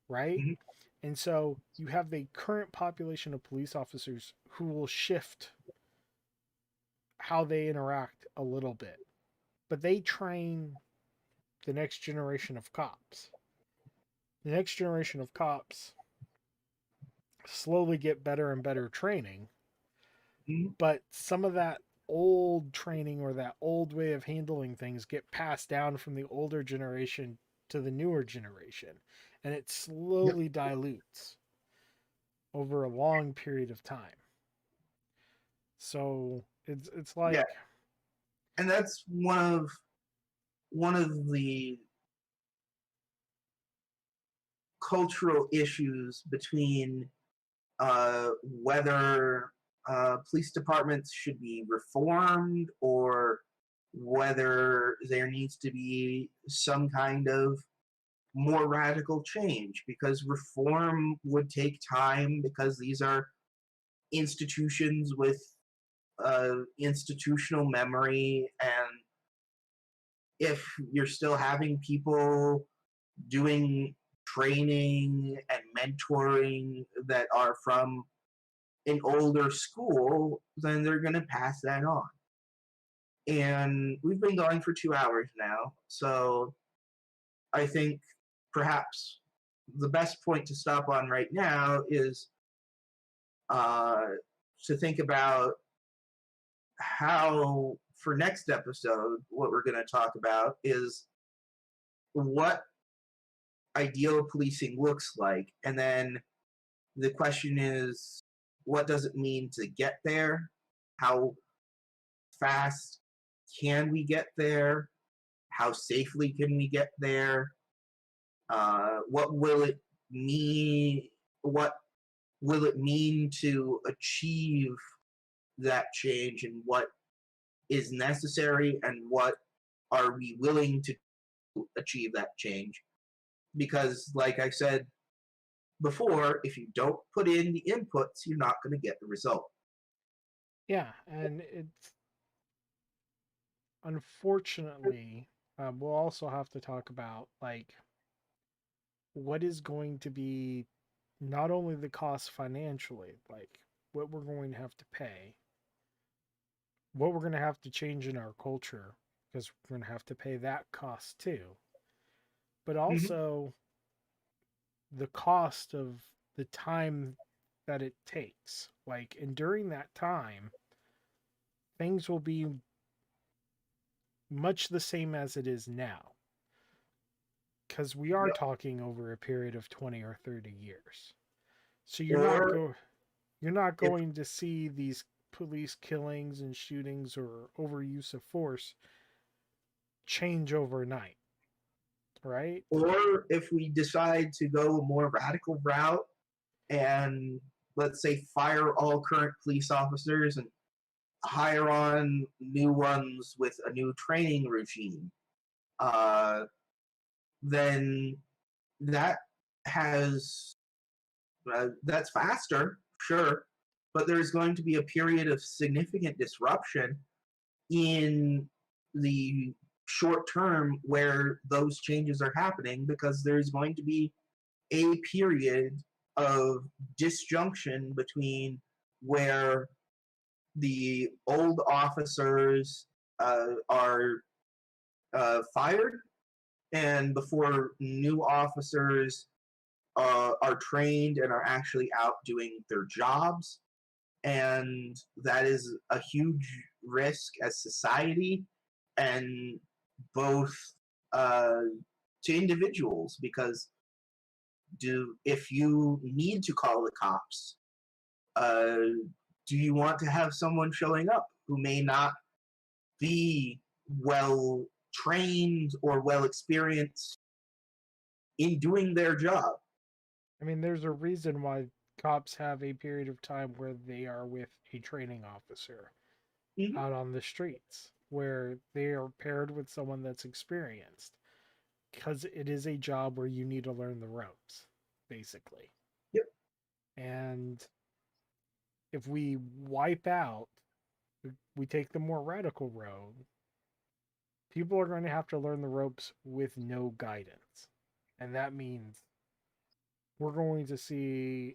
A: right?
B: Mhm.
A: And so you have the current population of police officers who will shift how they interact a little bit, but they train the next generation of cops. The next generation of cops slowly get better and better training,
B: Mhm.
A: but some of that old training or that old way of handling things get passed down from the older generation to the newer generation, and it slowly dilutes over a long period of time. So it's like,
B: Yeah. And that's one of the cultural issues between whether police departments should be reformed or whether there needs to be some kind of more radical change, because reform would take time, because these are institutions with institutional memory, and if you're still having people doing training and mentoring that are from an older school, then they're going to pass that on. And we've been going for 2 hours now, so I think perhaps the best point to stop on right now is uh, to think about how, for next episode, what we're going to talk about is what ideal policing looks like. And then the question is, what does it mean to get there? How fast can we get there? How safely can we get there? What will it mean? What will it mean to achieve that change, and what is necessary, and what are we willing to achieve that change? Because, like I said before, if you don't put in the inputs, you're not going to get the result.
A: yeah, and it's unfortunately, we'll also have to talk about, like, what is going to be not only the cost financially, like what we're going to have to pay, what we're going to have to change in our culture, because we're going to have to pay that cost too, but
B: Mm-hmm.
A: also the cost of the time that it takes. Like, and during that time, things will be much the same as it is now, because we are
B: Yep.
A: talking over a period of 20 or 30 years. So
B: Or
A: you're not
B: if
A: going to see these police killings and shootings or overuse of force change overnight, right?
B: or if we decide to go a more radical route and, let's say, fire all current police officers and hire on new ones with a new training regime, uh, then that has that's faster, sure, but there's going to be a period of significant disruption in the short term where those changes are happening, because there's going to be a period of disjunction between where the old officers are fired and before new officers are trained and are actually out doing their jobs. and that is a huge risk as society, and both to individuals, because if you need to call the cops, uh, do you want to have someone showing up who may not be well trained or well experienced in doing their job?
A: I mean, there's a reason why cops have a period of time where they are with a training officer
B: Mm-hmm.
A: out on the streets, where they are paired with someone that's experienced, because it is a job where you need to learn the ropes, basically.
B: Yep.
A: And if we wipe out, we take the more radical road, people are going to have to learn the ropes with no guidance. And that means we're going to see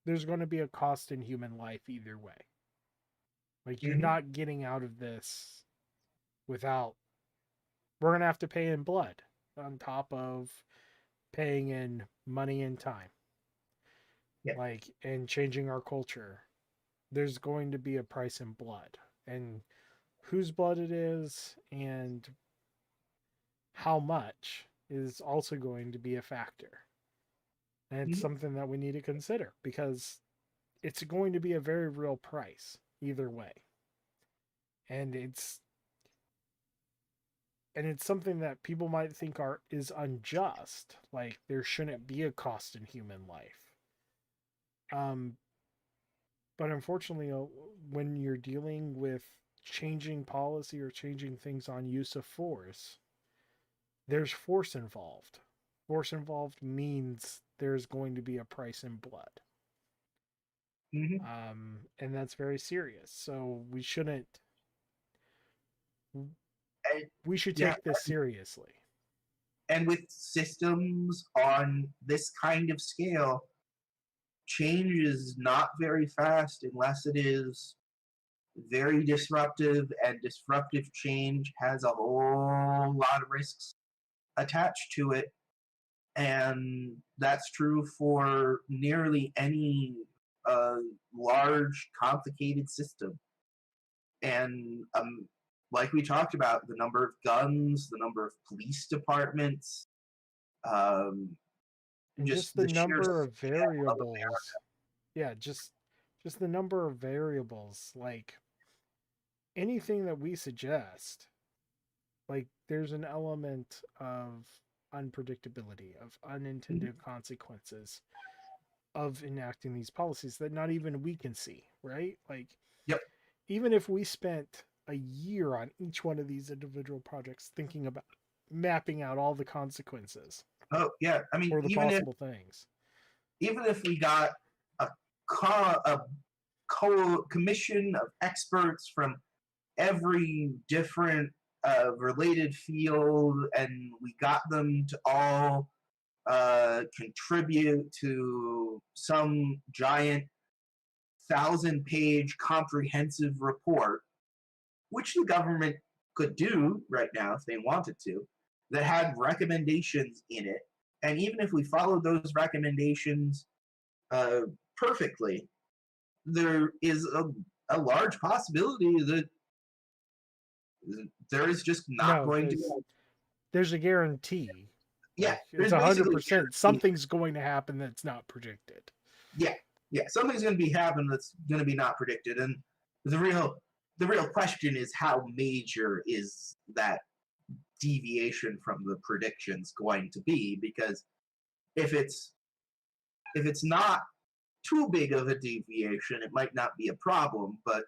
A: there's going to be a cost in human life either way. Like, you're
B: Mm-hmm.
A: not getting out of this without, we're going to have to pay in blood on top of paying in money and time.
B: Yeah.
A: Like, and changing our culture. There's going to be a price in blood. And whose blood it is and how much is also going to be a factor. And it's
B: Mm-hmm.
A: something that we need to consider, because it's going to be a very real price either way. And it's something that people might think is unjust, like there shouldn't be a cost in human life. Um but unfortunately, when you're dealing with changing policy or changing things on use of force, there's force involved. Force involved means there's going to be a price in blood.
B: Mm-hmm.
A: And that's very serious. So we shouldn't.
B: And,
A: We should
B: yeah,
A: take this seriously.
B: and with systems on this kind of scale, change is not very fast unless it is very disruptive, and disruptive change has a whole lot of risks attached to it. And that's true for nearly any uh, large, complicated system. And like we talked about, the number of guns, the number of police departments, um,
A: And
B: just
A: just the
B: the sheer
A: number of
B: scale of
A: variables. Yeah, just the number of variables. Like, anything that we suggest, like, there's an element of unpredictability, of
B: America.
A: unintended consequences of enacting these policies that not even we can see, right? Like,
B: Yep.
A: even if we spent a year on each one of these individual projects thinking about mapping out all the consequences
B: Oh yeah. I mean,
A: or the possible things.
B: even if we got a commission of experts from every different related field, and we got them to all contribute to some giant 1,000-page comprehensive report, which the government could do right now if they wanted to, that had recommendations in it. And even if we followed those recommendations uh, perfectly, there is a large possibility that there is just not
A: No,
B: going to be.
A: there's a guarantee.
B: Yeah,
A: Like, it's
B: there's basically
A: 100%. Something's going to happen that's not predicted.
B: yeah, something's going to be happening that's going to be not predicted, and the real question is how major is that deviation from the predictions going to be? Because if it's not too big of a deviation, it might not be a problem, but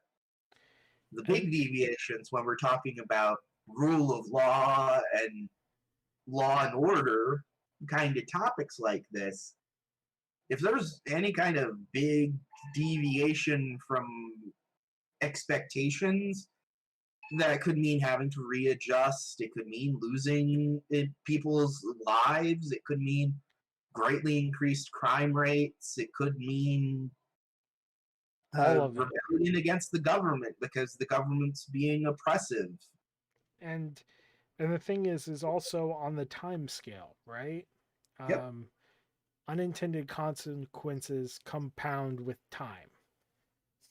B: the big deviations, when we're talking about rule of law and law and order kind of topics like this, if there's any kind of big deviation from expectations, that could mean having to readjust. It could mean losing people's lives. It could mean greatly increased crime rates. It could mean
A: All of it.
B: rebellion against the government because the government's being oppressive.
A: And the thing is also on the time scale, right?
B: Yep.
A: Um, unintended consequences compound with time.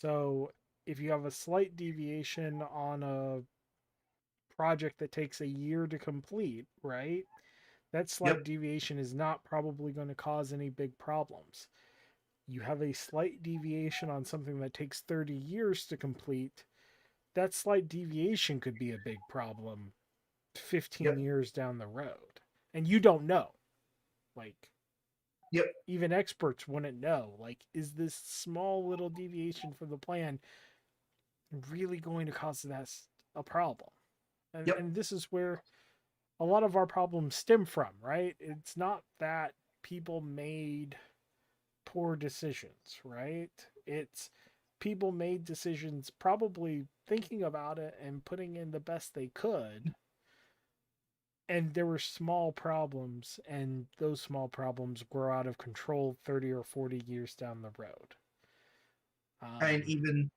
A: So if you have a slight deviation on a project that takes a year to complete, right? That slight
B: Yep.
A: deviation is not probably going to cause any big problems. You have a slight deviation on something that takes 30 years to complete, that slight deviation could be a big problem 15
B: Yep.
A: years down the road. And you don't know. Like,
B: Yep.
A: even experts wouldn't know. Like, is this small little deviation from the plan really going to cause that a problem?
B: Yep.
A: And this is where a lot of our problems stem from, right? It's not that people made poor decisions, right? It's people made decisions probably thinking about it and putting in the best they could. And there were small problems, and those small problems grow out of control 30 or 40 years down the road.
B: And
A: Um,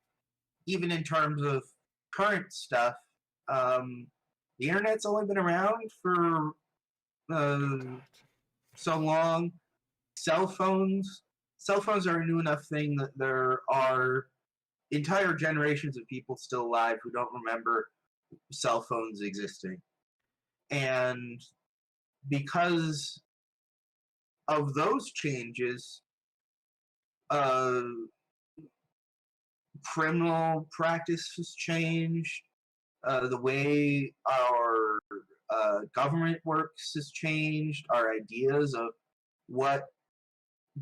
B: even in terms of current stuff, the internet's only been around for
A: oh,
B: uh,
A: God.
B: so long. Cell phones, cell phones are a new enough thing that there are entire generations of people still alive who don't remember cell phones existing. And because of those changes, uh, criminal practice has changed. The way our government works has changed. Our ideas of what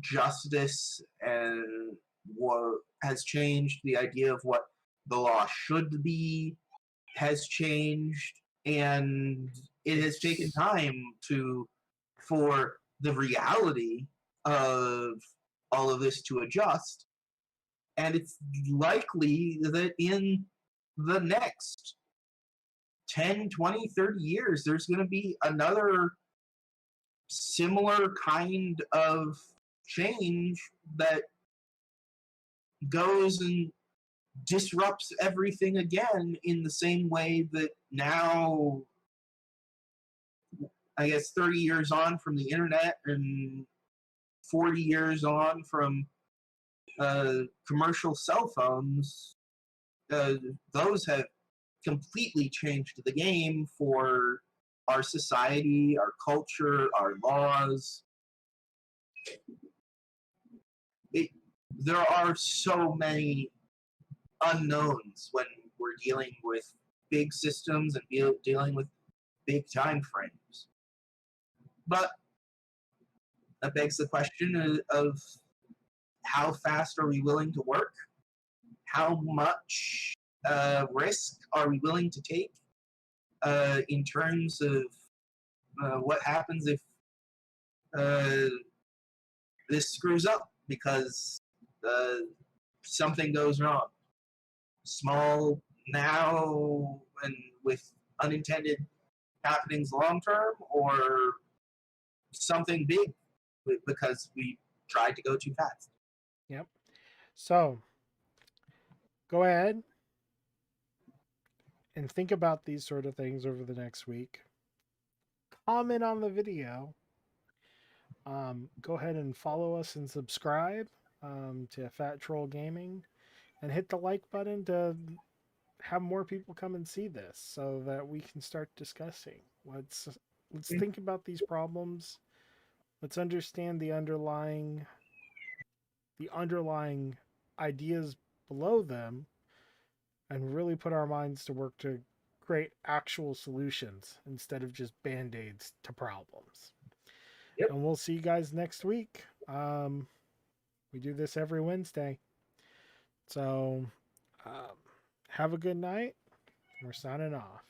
B: justice and what has changed. The idea of what the law should be has changed, and it has taken time for the reality of all of this to adjust. And it's likely that in the next 10, 20, 30 years, there's going to be another similar kind of change that goes and disrupts everything again in the same way that now, I guess, 30 years on from the internet and 40 years on from commercial cell phones, uh, those have completely changed the game for our society, our culture, our laws. It, there are so many unknowns when we're dealing with big systems and dealing with big time frames. But that begs the question of how fast are we willing to work? How much risk are we willing to take in terms of what happens if uh, this screws up because something goes wrong? Small now and with unintended happenings long term, or something big because we tried to go too fast.
A: Yep. So go ahead and think about these sort of things over the next week. Comment on the video. Go ahead and follow us and subscribe to Fat Troll Gaming, and hit the like button to have more people come and see this so that we can start discussing. Let's think about these problems. Let's understand the underlying ideas below them, and really put our minds to work to create actual solutions instead of just band-aids to problems.
B: Yep.
A: And we'll see you guys next week. We do this every Wednesday. So have a good night. We're signing off.